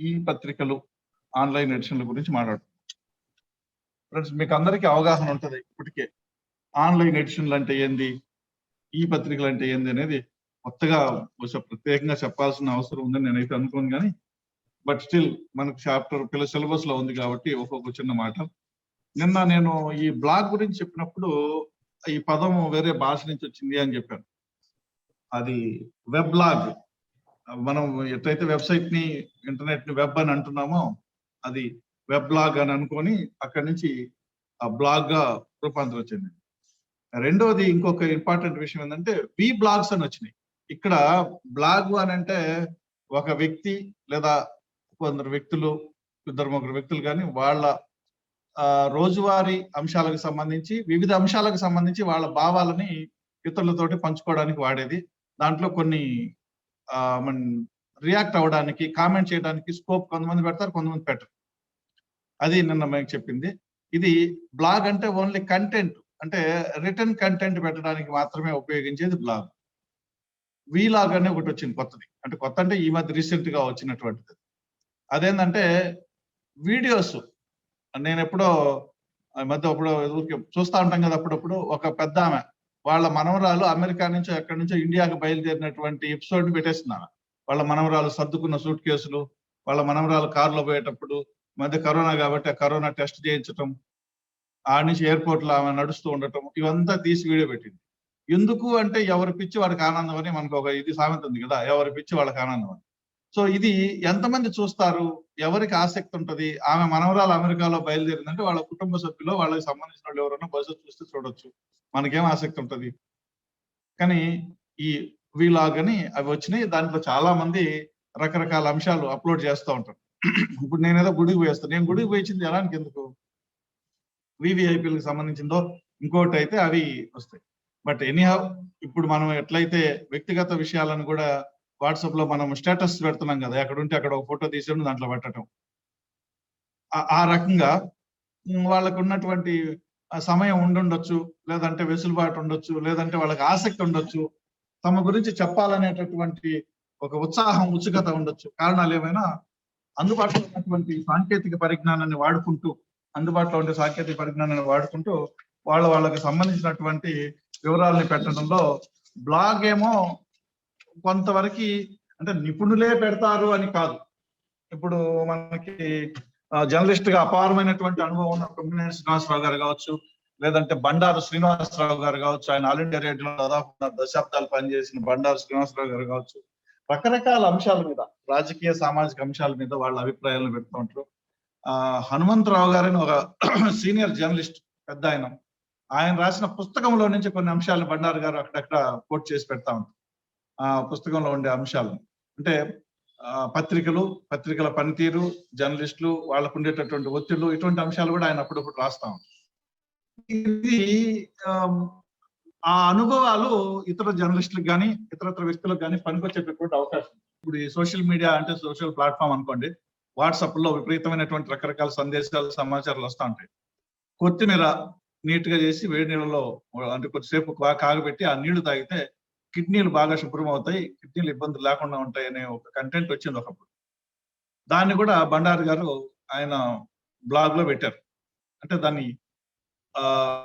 ఈ పత్రికలు, ఆన్లైన్ ఎడిషన్ల గురించి మాట్లాడుతున్నాం. ఫ్రెండ్స్, మీకు అందరికీ అవగాహన ఉంటుంది ఇప్పటికే ఆన్లైన్ ఎడిషన్లు అంటే ఏంది, ఈ పత్రికలు అంటే ఏంది అనేది కొత్తగా ప్రత్యేకంగా చెప్పాల్సిన అవసరం ఉందని నేనైతే అనుకోను. కానీ బట్ స్టిల్ మనకు చాప్టర్ సిలబస్ లో ఉంది కాబట్టి ఒక్కొక్క చిన్న మాట. నిన్న నేను ఈ బ్లాగ్ గురించి చెప్పినప్పుడు ఈ పదం వేరే భాష నుంచి వచ్చింది అని చెప్పాను. అది వెబ్ బ్లాగ్. మనం ఎట్లయితే వెబ్సైట్ ని, ఇంటర్నెట్ ని వెబ్ అని అంటున్నామో అది వెబ్ బ్లాగ్ అని అనుకొని అక్కడి నుంచి ఆ బ్లాగ్ గా రూపాంతరం చెందింది. రెండవది ఇంకొక ఇంపార్టెంట్ విషయం ఏంటంటే వి బ్లాగ్స్ అని వచ్చినాయి. ఇక్కడ బ్లాగ్ అని అంటే ఒక వ్యక్తి లేదా కొందరు వ్యక్తులు, ఇద్దరు ముగ్గురు వ్యక్తులు కానీ వాళ్ళ రోజువారీ అంశాలకు సంబంధించి, వివిధ అంశాలకు సంబంధించి వాళ్ళ భావాలని ఇతరులతోటి పంచుకోవడానికి వాడేది. దాంట్లో కొన్ని రియాక్ట్ అవ్వడానికి, కామెంట్ చేయడానికి స్కోప్ కొంతమంది పెడతారు, కొంతమంది పెట్టరు. అది నిన్న మీకు చెప్పింది. ఇది బ్లాగ్ అంటే ఓన్లీ కంటెంట్, అంటే రిటర్న్ కంటెంట్ పెట్టడానికి మాత్రమే ఉపయోగించేది బ్లాగ్. వీలాగ్ అనే ఒకటి వచ్చింది కొత్తది. అంటే కొత్త అంటే ఈ మధ్య రీసెంట్ గా వచ్చినటువంటిది. అదేంటంటే వీడియోస్. నేను ఎప్పుడో మధ్య చూస్తూ ఉంటాం కదా, అప్పుడప్పుడు ఒక పెద్ద ఆమె వాళ్ళ మనవరాలు అమెరికా నుంచో ఎక్కడి నుంచో ఇండియాకి బయలుదేరినటువంటి ఎపిసోడ్ పెట్టేస్తున్నారు. వాళ్ళ మనవరాలు సర్దుకున్న సూట్ కేసులు, వాళ్ళ మనవరాలు కారులో పోయేటప్పుడు, మధ్య కరోనా కాబట్టి ఆ కరోనా టెస్ట్ చేయించటం, ఆడ నుంచి ఎయిర్పోర్ట్ లో ఆమె నడుస్తూ ఉండటం, ఇవంతా తీసి వీడియో పెట్టింది. ఎందుకు అంటే ఎవరి పిచ్చి వాడికి ఆనందం అని మనకు ఒక ఇది సామెత ఉంది కదా, ఎవరి పిచ్చి వాళ్ళకి ఆనందం అని. సో ఇది ఎంతమంది చూస్తారు, ఎవరికి ఆసక్తి ఉంటది? ఆమె మనవరాలు అమెరికాలో బయలుదేరిందంటే వాళ్ళ కుటుంబ సభ్యులు, వాళ్ళకి సంబంధించిన వాళ్ళు ఎవరైనా బస్సు చూస్తే చూడొచ్చు, మనకేం ఆసక్తి ఉంటది. కానీ ఈ వీలాగ్ అని అవి వచ్చినాయి. దాంట్లో చాలా మంది రకరకాల అంశాలు అప్లోడ్ చేస్తూ ఉంటారు. ఇప్పుడు నేనేదో గుడికి పోయేస్తాను, నేను గుడికి పోయించింది ఎలానికి ఎందుకు, వివిఐపీలకు సంబంధించిందో ఇంకోటి అయితే అవి వస్తాయి. బట్ ఎనీహౌ ఇప్పుడు మనం ఎట్లయితే వ్యక్తిగత విషయాలను కూడా వాట్సాప్ లో మనం స్టేటస్ పెడుతున్నాం కదా, ఎక్కడ ఉంటే అక్కడ ఒక ఫోటో తీసేయండి దాంట్లో పెట్టడం, ఆ రకంగా వాళ్ళకు ఉన్నటువంటి సమయం ఉండుండొచ్చు, లేదంటే వెసులుబాటు ఉండొచ్చు, లేదంటే వాళ్ళకి ఆసక్తి ఉండొచ్చు, తమ గురించి చెప్పాలనేటటువంటి ఒక ఉత్సాహం, ఉత్సుకత ఉండొచ్చు. కారణాలు ఏమైనా అందుబాటులో ఉన్నటువంటి సాంకేతిక పరిజ్ఞానాన్ని వాడుకుంటూ వాళ్ళకి సంబంధించినటువంటి వివరాలని పెట్టడంలో బ్లాగ్ ఏమో కొంతవరకు అంటే నిపుణులే పెడతారు అని కాదు. ఇప్పుడు మనకి జర్నలిస్ట్ గా అపారమైనటువంటి అనుభవం ఉన్న కొమ్మినేని శ్రీనివాసరావు గారు కావచ్చు, లేదంటే బండారు శ్రీనివాసరావు గారు కావచ్చు, ఆయన ఆల్ ఇండియా రేడియోలో దాదాపు దశాబ్దాలు పనిచేసిన బండారు శ్రీనివాసరావు గారు కావచ్చు, రకరకాల అంశాల మీద, రాజకీయ సామాజిక అంశాల మీద వాళ్ళ అభిప్రాయాలను పెడుతూ ఉంటారు. హనుమంతరావు గారని ఒక సీనియర్ జర్నలిస్ట్ పెద్ద ఆయన రాసిన పుస్తకంలో నుంచి కొన్ని అంశాలను బండారు గారు అక్కడక్కడ కోట్ చేసి పెడతా ఉంటారు. ఆ పుస్తకంలో ఉండే అంశాలను అంటే పత్రికల పనితీరు, జర్నలిస్టులు వాళ్ళకు ఉండేటటువంటి ఒత్తిళ్లు, ఇటువంటి అంశాలు కూడా ఆయన అప్పుడప్పుడు రాస్తా ఉంటారు. ఇది ఆ అనుభవాలు ఇతర జర్నలిస్టులకు కానీ ఇతరత్ర వ్యక్తులకు కానీ పనికొచ్చేటటువంటి అవకాశం. ఇప్పుడు ఈ సోషల్ మీడియా అంటే సోషల్ ప్లాట్ఫామ్ అనుకోండి, వాట్సాప్ లో విపరీతమైనటువంటి రకరకాల సందేశాలు, సమాచారాలు వస్తూ ఉంటాయి. కొత్తిమీర నీట్ గా చేసి వేడి నీళ్ళలో అంటే కొద్దిసేపు కాగబెట్టి ఆ నీళ్లు తాగితే కిడ్నీలు బాగా శుభ్రం అవుతాయి, కిడ్నీలు ఇబ్బందులు లేకుండా ఉంటాయి అనే ఒక కంటెంట్ వచ్చింది ఒకప్పుడు. దాన్ని కూడా బండారు గారు ఆయన బ్లాగ్ లో పెట్టారు. అంటే దాన్ని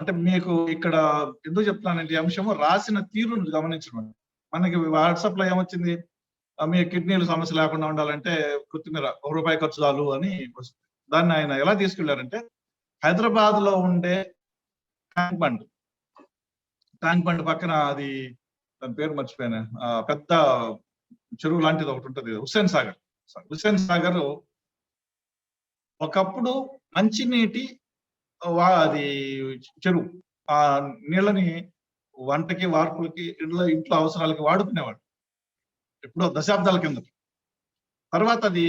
అంటే మీకు ఇక్కడ ఎందుకు చెప్తున్నానంటే ఈ అంశము రాసిన తీరును గమనించడం. మనకి వాట్సాప్ లో ఏమొచ్చింది, మీ కిడ్నీలు సమస్య లేకుండా ఉండాలంటే కొత్తిమీర ₹1 ఖర్చు చాలు అని వస్తుంది. దాన్ని ఆయన ఎలా తీసుకెళ్లారంటే హైదరాబాద్ లో ఉండే ట్యాంక్ బండ్ పక్కన, అది దాని పేరు మర్చిపోయాను, పెద్ద చెరువు లాంటిది ఒకటి ఉంటుంది, హుస్సేన్ సాగర్ ఒకప్పుడు మంచినీటి అది చెరువు. ఆ నీళ్ళని వంటకి, వార్పులకి, ఇంట్లో అవసరాలకి వాడుకునేవాడు ఎప్పుడో దశాబ్దాల కింద. తర్వాత అది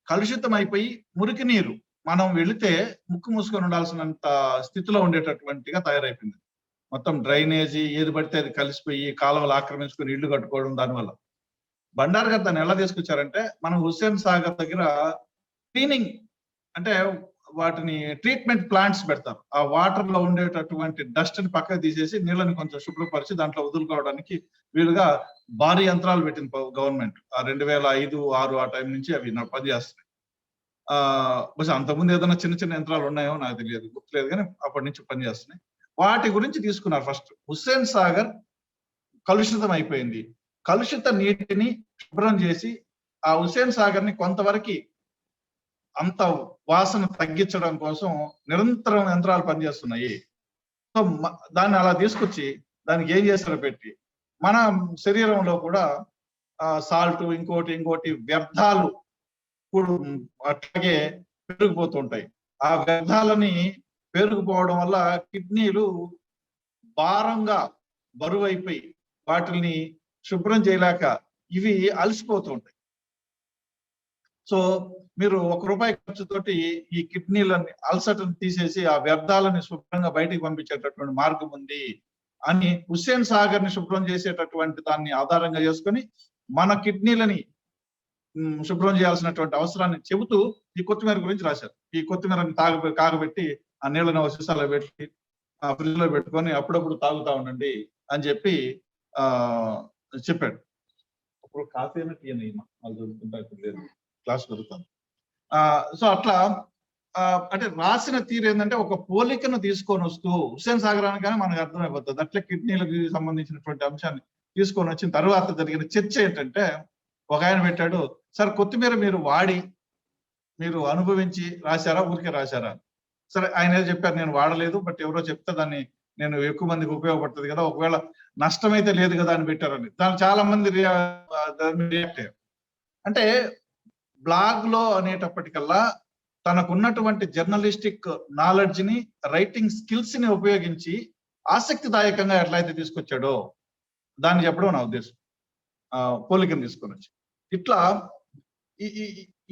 కలుషితం అయిపోయి మురికి నీరు మనం వెళితే ముక్కు మూసుకొని ఉండాల్సినంత స్థితిలో ఉండేటటువంటిగా తయారైపోయింది. మొత్తం డ్రైనేజీ ఏది పడితే అది కలిసిపోయి కాలువలు ఆక్రమించుకొని ఇళ్లు కట్టుకోవడం. దానివల్ల బండారు గారు దాన్ని ఎలా తీసుకొచ్చారంటే, మనం హుస్సేన్ సాగర్ దగ్గర క్లీనింగ్ అంటే వాటిని ట్రీట్మెంట్ ప్లాంట్స్ పెడతారు. ఆ వాటర్ లో ఉండేటటువంటి డస్ట్ ని పక్కకు తీసేసి నీళ్ళని కొంచెం శుభ్రపరిచి దాంట్లో వదులుకోవడానికి వీలుగా భారీ యంత్రాలు పెట్టింది గవర్నమెంట్. ఆ 2005-06 ఆ టైం నుంచి అవి పనిచేస్తున్నాయి. బహుశా అంతకుముందు ఏదైనా చిన్న చిన్న యంత్రాలు ఉన్నాయో నాకు తెలియదు, గుర్తులేదు, కానీ అప్పటి నుంచి పనిచేస్తున్నాయి. వాటి గురించి తీసుకున్నారు. ఫస్ట్ హుస్సేన్ సాగర్ కలుషితం అయిపోయింది. కలుషిత నీటిని శుభ్రం చేసి ఆ హుస్సేన్ సాగర్ ని కొంతవరకు అంత వాసన తగ్గించడం కోసం నిరంతరం యంత్రాలు పనిచేస్తున్నాయి. సో దాన్ని అలా తీసుకొచ్చి దానికి ఏం చేస్తారో పెట్టి మన శరీరంలో కూడా సాల్ట్ ఇంకోటి వ్యర్థాలు కూడా అట్లాగే పెరిగిపోతుంటాయి. ఆ వ్యర్థాలని పెరిగిపోవడం వల్ల కిడ్నీలు భారంగా బరువైపోయి వాటిని శుభ్రం చేయలేక ఇవి అలసిపోతూ ఉంటాయి. సో మీరు ₹1 ఖర్చుతోటి ఈ కిడ్నీలని అల్సటను తీసేసి ఆ వ్యర్థాలని శుభ్రంగా బయటికి పంపించేటటువంటి మార్గం ఉంది అని హుస్సేన్ సాగర్ ని శుభ్రం చేసేటటువంటి దాన్ని ఆధారంగా చేసుకొని మన కిడ్నీలని శుభ్రం చేయాల్సినటువంటి అవసరాన్ని చెబుతూ ఈ కొత్తిమీర గురించి రాశారు. ఈ కొత్తిమీరని కాగబెట్టి ఆ నీళ్ళని సీసాలో పెట్టి ఆ ఫ్రిడ్జ్ లో పెట్టుకొని అప్పుడప్పుడు తాగుతా ఉండండి అని చెప్పి చెప్పాడు. అప్పుడు కాఫీ అయినా టీ అయినా వాళ్ళు దొరుకుతుంటా లేదు, క్లాస్ దొరుకుతాను. సో అట్లా అంటే రాసిన తీరు ఏంటంటే ఒక పోలికను తీసుకొని వస్తూ హుస్సేన్ సాగర్ అనగానే మనకు అర్థమైపోతుంది. అట్లే కిడ్నీలకు సంబంధించినటువంటి అంశాన్ని తీసుకొని వచ్చిన తర్వాత జరిగిన చర్చ ఏంటంటే ఒక ఆయన పెట్టాడు, సార్ కొత్తిమీర మీరు వాడి మీరు అనుభవించి రాశారా ఊరికే రాశారా? సరే ఆయన ఏదో చెప్పారు, నేను వాడలేదు, బట్ ఎవరో చెప్తే దాన్ని నేను ఎక్కువ మందికి ఉపయోగపడుతుంది కదా, ఒకవేళ నష్టమైతే లేదు కదా అని పెట్టారని. దాన్ని చాలా మంది రియాక్ట్ అయ్యారు. అంటే బ్లాగ్ లో అనేటప్పటికల్లా తనకున్నటువంటి జర్నలిస్టిక్ నాలెడ్జ్ ని, రైటింగ్ స్కిల్స్ ని ఉపయోగించి ఆసక్తిదాయకంగా ఎట్లయితే తీసుకొచ్చాడో దాన్ని చెప్పడం నా ఉద్దేశం. పోలికను తీసుకొని వచ్చి ఇట్లా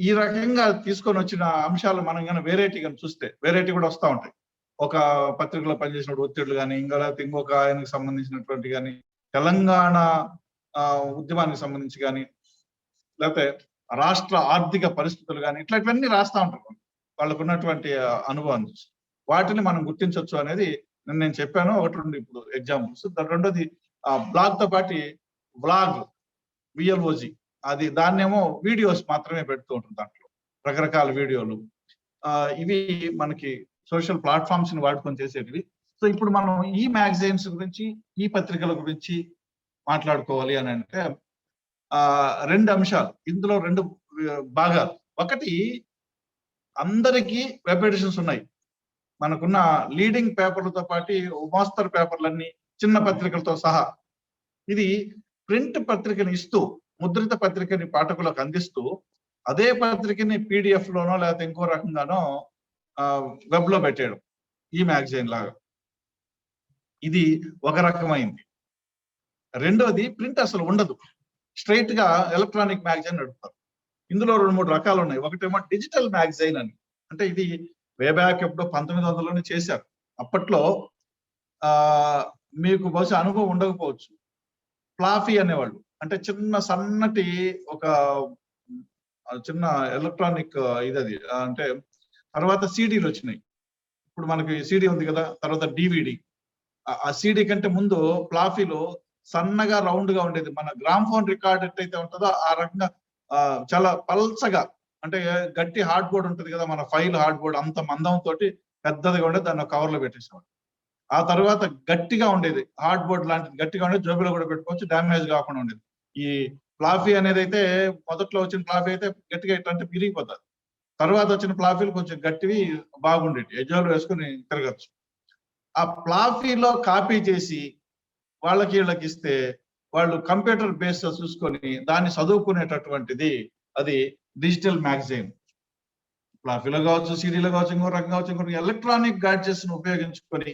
ఈ రకంగా తీసుకొని వచ్చిన అంశాలు మనం కానీ వెరైటీ కానీ చూస్తే వెరైటీ కూడా వస్తూ ఉంటాయి. ఒక పత్రికలో పనిచేసిన ఒత్తిళ్లు కానీ, ఇంకా లేకపోతే ఇంకొక ఆయనకు సంబంధించినటువంటి కానీ, తెలంగాణ ఉద్యమానికి సంబంధించి కానీ, లేకపోతే రాష్ట్ర ఆర్థిక పరిస్థితులు కానీ, ఇట్లాంటివన్నీ రాస్తా ఉంటారు వాళ్ళకు ఉన్నటువంటి అనుభవాన్ని చూసి. వాటిని మనం గుర్తించవచ్చు అనేది నేను చెప్పాను. ఒకటి రెండు ఇప్పుడు ఎగ్జాంపుల్స్. రెండోది బ్లాగ్ తో పాటు వ్లాగ్ విఎల్ఓజి, అది దాన్నేమో వీడియోస్ మాత్రమే పెడుతూ ఉంటుంది. దాంట్లో రకరకాల వీడియోలు ఇవి మనకి సోషల్ ప్లాట్ఫామ్స్ ని వాడుకొని చేసేటివి. సో ఇప్పుడు మనం ఈ మ్యాగజైన్స్ గురించి, ఈ పత్రికల గురించి మాట్లాడుకోవాలి అని అంటే రెండు అంశాలు, ఇందులో రెండు భాగాలు. ఒకటి, అందరికీ వెబ్ ఎడిషన్స్ ఉన్నాయి. మనకున్న లీడింగ్ పేపర్లతో పాటు మోస్తరు పేపర్లన్నీ చిన్న పత్రికలతో సహా. ఇది ప్రింట్ పత్రికని ఇస్తూ, ముద్రిత పత్రికని పాఠకులకు అందిస్తూ, అదే పత్రికని పీడిఎఫ్ లోనో లేకపోతే ఇంకో రకంగానో వెబ్ లో పెట్టాడు, ఈ మ్యాగజైన్ లాగా. ఇది ఒక రకమైంది. రెండోది, ప్రింట్ అసలు ఉండదు, స్ట్రైట్ గా ఎలక్ట్రానిక్ మ్యాగజైన్ నడుపుతారు. ఇందులో 2-3 రకాలు ఉన్నాయి. ఒకటేమో డిజిటల్ మ్యాగజైన్ అని, అంటే ఇది వే బ్యాక్ ఎప్పుడో 1900లోనే చేశారు. అప్పట్లో మీకు బహుశా అనుభవం ఉండకపోవచ్చు. ఫ్లాఫీ అనేవాళ్ళు, అంటే చిన్న సన్నటి ఒక చిన్న ఎలక్ట్రానిక్ ఇది. అంటే తర్వాత సీడీలు వచ్చినాయి. ఇప్పుడు మనకి సీడీ ఉంది కదా, తర్వాత డివిడి. ఆ సీడీ కంటే ముందు ఫ్లాఫీలో సన్నగా రౌండ్ గా ఉండేది. మన గ్రామ్ ఫోన్ రికార్డ్ ఎట్టయితే ఉంటుందో ఆ రకంగా చాలా పల్చగా, అంటే గట్టి హార్డ్ బోర్డ్ ఉంటుంది కదా, మన ఫైల్ హార్డ్ బోర్డ్ అంత మందం తోటి పెద్దదిగా ఉండేది. దాన్ని కవర్ లో పెట్టేసేవాడు. ఆ తర్వాత గట్టిగా ఉండేది, హార్డ్ బోర్డ్ లాంటిది గట్టిగా ఉండేది, జోబులో కూడా పెట్టుకోవచ్చు, డ్యామేజ్ కాకుండా ఉండేది. ఈ ఫ్లాఫీ అనేది అయితే మొదట్లో వచ్చిన ఫ్లాఫీ అయితే గట్టిగా ఇట్లంటే విరిగిపోతుంది. తర్వాత వచ్చిన ఫ్లాఫీలు కొంచెం గట్టివి బాగుండేవి, ఎజోలు వేసుకుని తిరగచ్చు. ఆ ఫ్లాఫీలో కాపీ చేసి వాళ్ళకి వీళ్ళకి ఇస్తే వాళ్ళు కంప్యూటర్ బేస్ చూసుకొని దాన్ని చదువుకునేటటువంటిది అది డిజిటల్ మ్యాగజైన్. ఫ్లాఫీలో కావచ్చు, సీడీలో కావచ్చు, ఇంకో రకం కావచ్చు, ఇంకో ఎలక్ట్రానిక్ గాడ్జెట్స్ ను ఉపయోగించుకొని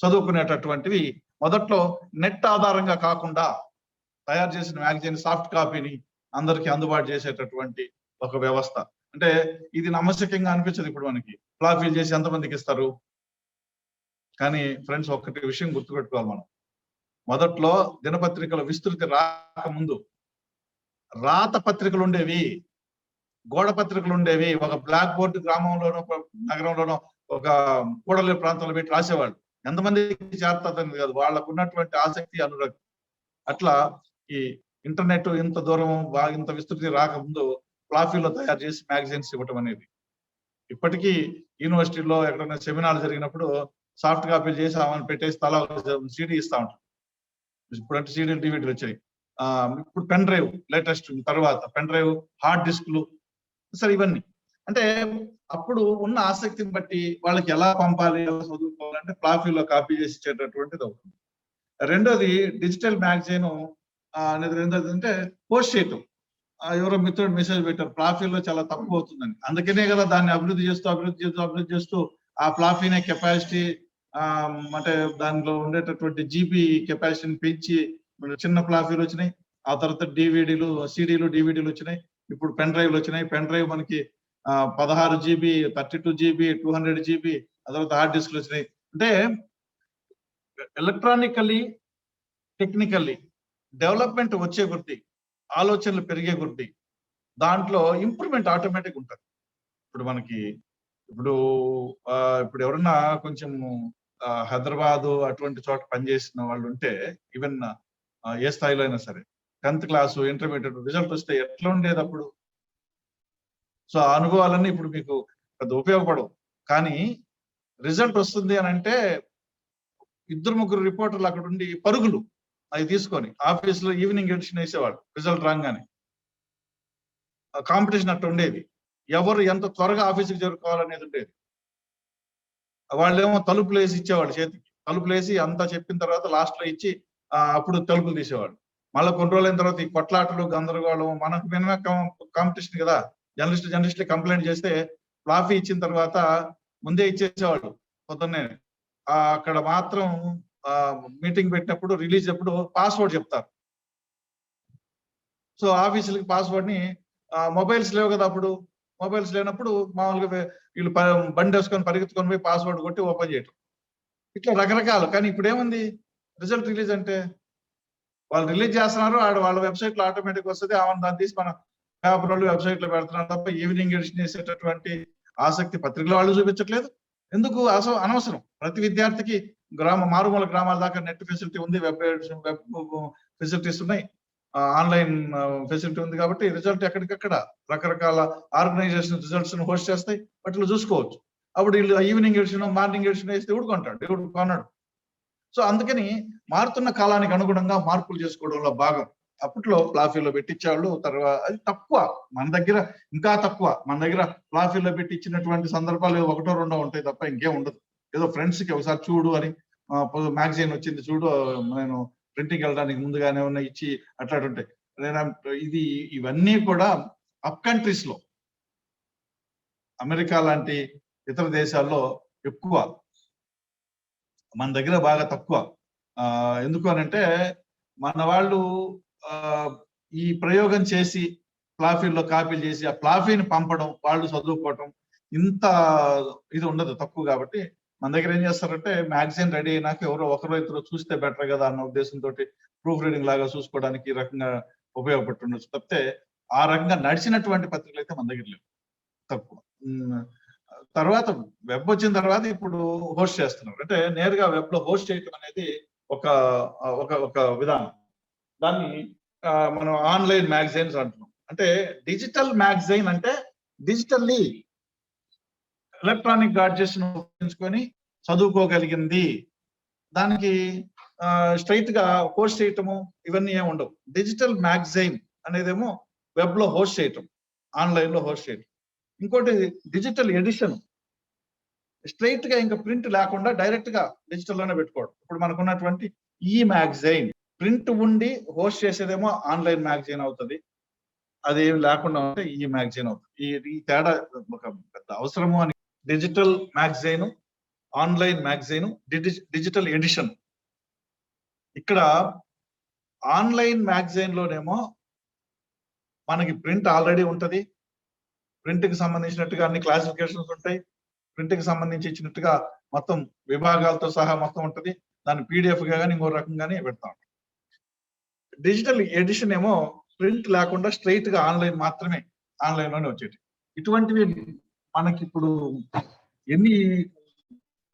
చదువుకునేటటువంటివి. మొదట్లో నెట్ ఆధారంగా కాకుండా తయారు చేసిన మ్యాగజైన్ సాఫ్ట్ కాపీని అందరికీ అందుబాటు చేసేటటువంటి ఒక వ్యవస్థ. అంటే ఇది నమ్మశక్యంగా అనిపించదు ఇప్పుడు మనకి. ఫ్లాఫీలు చేసి ఎంతమందికి ఇస్తారు? కానీ ఫ్రెండ్స్, ఒక్కటి విషయం గుర్తుపెట్టుకోవాలి మనం. మొదట్లో దినపత్రికల విస్తృతి రాకముందు రాత పత్రికలు ఉండేవి, గోడ పత్రికలు ఉండేవి. ఒక బ్లాక్ బోర్డు గ్రామంలోనో నగరంలోనో ఒక కూడలి ప్రాంతంలో పెట్టి రాసేవాళ్ళు. ఎంతమందికి చేరుతుందని కాదు, వాళ్ళకు ఉన్నటువంటి ఆసక్తి, అనురక్తి. అట్లా ఈ ఇంటర్నెట్ ఇంత దూరం ఇంత విస్తృతి రాకముందు ఫ్లాఫీలో తయారు చేసి మ్యాగజైన్స్ ఇవ్వటం అనేది. ఇప్పటికీ యూనివర్సిటీలో ఎక్కడైనా సెమినార్ జరిగినప్పుడు సాఫ్ట్ కాపీలు చేసి ఆమెను పెట్టేసి తలా సీడీ ఇస్తా ఉంటారు. ఇప్పుడంటే సీడీలు డివిడీలు వచ్చాయి. ఇప్పుడు పెన్ డ్రైవ్ లేటెస్ట్ తర్వాత పెన్ డ్రైవ్, హార్డ్ డిస్క్లు, సరే ఇవన్నీ అంటే అప్పుడు ఉన్న ఆసక్తిని బట్టి వాళ్ళకి ఎలా పంపాలి, ఎలా చదువుకోవాలంటే ఫ్లాఫీలో కాపీ చేసి ఇచ్చేటటువంటిది అవుతుంది. రెండోది డిజిటల్ మ్యాగజైన్ అనేది రెండోది అంటే పోస్ట్ చేయటం. ఎవరో మిత్రుడు మెసేజ్ పెట్టారు ఫ్లాఫీలో చాలా తక్కువ అవుతుందని. అందుకనే కదా దాన్ని అభివృద్ధి చేస్తూ ఆ ఫ్లాఫీనే కెపాసిటీ అంటే దానిలో ఉండేటటువంటి జీబీ కెపాసిటీని పెంచి చిన్న ఫ్లాఫీలు వచ్చినాయి. ఆ తర్వాత డివిడీలు, సిడీలు, డివిడీలు వచ్చినాయి. ఇప్పుడు పెన్ డ్రైవ్లు వచ్చినాయి. పెన్ డ్రైవ్ మనకి 16 GB, 32 GB, 200 GB, ఆ తర్వాత హార్డ్ డిస్క్లు వచ్చినాయి. అంటే ఎలక్ట్రానికల్లీ, టెక్నికల్లీ డెవలప్మెంట్ వచ్చే కొద్దీ, ఆలోచనలు పెరిగే కొద్దీ దాంట్లో ఇంప్రూవ్మెంట్ ఆటోమేటిక్ ఉంటుంది. ఇప్పుడు మనకి ఇప్పుడు ఎవరన్నా కొంచెం హైదరాబాద్ అటువంటి చోట పనిచేసిన వాళ్ళు ఉంటే, ఈవెన్ ఏ స్థాయిలో అయినా సరే 10th క్లాసు, ఇంటర్మీడియట్ రిజల్ట్ వస్తే ఎట్లా ఉండేది అప్పుడు. సో ఆ అనుభవాలన్నీ ఇప్పుడు మీకు పెద్ద ఉపయోగపడవు. కానీ రిజల్ట్ వస్తుంది అని అంటే 2-3 రిపోర్టర్లు అక్కడ ఉండి పరుగులు అవి తీసుకొని ఆఫీసులో ఈవినింగ్ ఎడిషన్ వేసేవాళ్ళు. రిజల్ట్ రాగానే కాంపిటీషన్ అట్లా ఉండేది. ఎవరు ఎంత త్వరగా ఆఫీసుకి చేరుకోవాలనేది ఉండేది. వాళ్ళేమో తలుపులు వేసి ఇచ్చేవాళ్ళు చేతికి. తలుపులు వేసి అంతా చెప్పిన తర్వాత లాస్ట్ లో ఇచ్చి అప్పుడు తలుపులు తీసేవాళ్ళు. మళ్ళీ కొన్ని రోజులైన తర్వాత ఈ కొట్లాటలు, గందరగోళం, మనకు మినిమం కాంపిటీషన్ కదా. జర్నలిస్టులు కంప్లైంట్ చేస్తే ఫ్లాఫీ ఇచ్చిన తర్వాత ముందే ఇచ్చేసేవాళ్ళు పొద్దున్నే. అక్కడ మాత్రం మీటింగ్ పెట్టినప్పుడు, రిలీజ్ అప్పుడు పాస్వర్డ్ చెప్తారు. సో ఆఫీసులకి పాస్వర్డ్ ని మొబైల్స్ లేవు కదా అప్పుడు. మొబైల్స్ లేనప్పుడు మామూలుగా వీళ్ళు బండి వేసుకొని పరిగెత్తుకొని పోయి పాస్వర్డ్ కొట్టి ఓపెన్ చేయటం. ఇట్లా రకరకాలు. కానీ ఇప్పుడు ఏముంది, రిజల్ట్ రిలీజ్ అంటే వాళ్ళు రిలీజ్ చేస్తున్నారు, వాళ్ళ వెబ్సైట్ లో ఆటోమేటిక్ వస్తుంది. దాన్ని తీసి మన పేపర్ వాళ్ళు వెబ్సైట్ లో పెడుతున్నారు తప్ప ఈవినింగ్ ఎడిషన్ చేసేటటువంటి ఆసక్తి పత్రికల వాళ్ళు చూపించట్లేదు. ఎందుకు? అనవసరం. ప్రతి విద్యార్థికి మారుమూల గ్రామాల దాకా నెట్ ఫెసిలిటీ ఉంది, వెబ్ ఫెసిలిటీస్ ఉన్నాయి, ఆన్లైన్ ఫెసిలిటీ ఉంది. కాబట్టి రిజల్ట్ ఎక్కడికక్కడ రకరకాల ఆర్గనైజేషన్ రిజల్ట్స్ హోస్ట్ చేస్తాయి, వాటిలో చూసుకోవచ్చు. అప్పుడు వీళ్ళు ఈవినింగ్ ఎడిషన్, మార్నింగ్ ఎడిషన్ వేస్తే ఎవడు కొంటాడు? ఎవడు కొన్నాడు? సో అందుకని మారుతున్న కాలానికి అనుగుణంగా మార్పులు చేసుకోవడంలో భాగం. అప్పట్లో ఫ్లాఫీలో పెట్టించేవాళ్ళు. తర్వాత అది తక్కువ, మన దగ్గర ఇంకా తక్కువ. మన దగ్గర ఫ్లాఫీలో పెట్టించినటువంటి సందర్భాలు 1-2 ఉంటాయి తప్ప ఇంకేం ఉండదు. ఏదో ఫ్రెండ్స్ కి ఒకసారి చూడు అని, మ్యాగజైన్ వచ్చింది చూడు, నేను ప్రింటింగ్ వెళ్ళడానికి ముందుగానే ఉన్న ఇచ్చి అట్లాంటి ఉంటాయి. ఇవన్నీ కూడా అప్ కంట్రీస్ లో, అమెరికా లాంటి ఇతర దేశాల్లో ఎక్కువ, మన దగ్గర బాగా తక్కువ. ఎందుకు అనంటే మన వాళ్ళు ఈ ప్రయోగం చేసి ఫ్లాఫీల్లో కాపీలు చేసి ఆ ఫ్లాఫీని పంపడం, వాళ్ళు చదువుకోవటం, ఇంత ఇది ఉండదు, తక్కువ. కాబట్టి మన దగ్గర ఏం చేస్తారంటే మ్యాగజైన్ రెడీ అయినాక ఎవరో ఒకరో ఇద్దరు చూస్తే బెటర్ కదా అన్న ఉద్దేశంతో ప్రూఫ్ రీడింగ్ లాగా చూసుకోవడానికి ఈ రకంగా ఉపయోగపడుతుండొచ్చు తప్పితే ఆ రకంగా నడిచినటువంటి పత్రికలు అయితే మన దగ్గర లేవు, తక్కువ. తర్వాత వెబ్ వచ్చిన తర్వాత ఇప్పుడు హోస్ట్ చేస్తున్నారు. అంటే నేరుగా వెబ్ లో హోస్ట్ చేయటం అనేది ఒక విధానం. దాన్ని మనం ఆన్లైన్ మ్యాగజైన్స్ అంటున్నాం. అంటే డిజిటల్ మ్యాగజైన్ అంటే డిజిటల్లీ ఎలక్ట్రానిక్ గాడ్జెట్స్ ఉపయోగించుకొని చదువుకోగలిగింది. దానికి స్ట్రైట్ గా హోస్ట్ చేయటము ఇవన్నీ ఏమి ఉండవు. డిజిటల్ మ్యాగజైన్ అనేదేమో వెబ్ లో హోస్ట్ చేయటం, ఆన్లైన్ లో హోస్ట్ చేయటం. ఇంకోటి డిజిటల్ ఎడిషన్, స్ట్రైట్ గా ఇంకా ప్రింట్ లేకుండా డైరెక్ట్ గా డిజిటల్ లోనే పెట్టుకోవడం. ఇప్పుడు మనకున్నటువంటి ఈ మ్యాగజైన్ ప్రింట్ ఉండి హోస్ట్ చేసేదేమో ఆన్లైన్ మ్యాగజైన్ అవుతుంది, అది లేకుండా ఉంటే ఈ మ్యాగజైన్ అవుతుంది. ఈ తేడా ఒక పెద్ద అవసరము అని. Digital magazine, online magazine, digital edition. ఇక్కడ ఆన్లైన్ మ్యాగజైన్ లోనేమో మనకి ప్రింట్ ఆల్రెడీ ఉంటది, ప్రింట్ కి సంబంధించినట్టుగా అన్ని క్లాసిఫికేషన్స్ ఉంటాయి, ప్రింట్ కి సంబంధించి ఇచ్చినట్టుగా మొత్తం విభాగాలతో సహా మొత్తం ఉంటది. దాన్ని పీడిఎఫ్ గా కానీ ఇంకో రకంగానే పెడతాం. డిజిటల్ ఎడిషన్ ఏమో ప్రింట్ లేకుండా స్ట్రైట్ గా ఆన్లైన్ మాత్రమే, ఆన్లైన్ లోనే వచ్చేది. ఇటువంటివి మనకి ఇప్పుడు ఎన్ని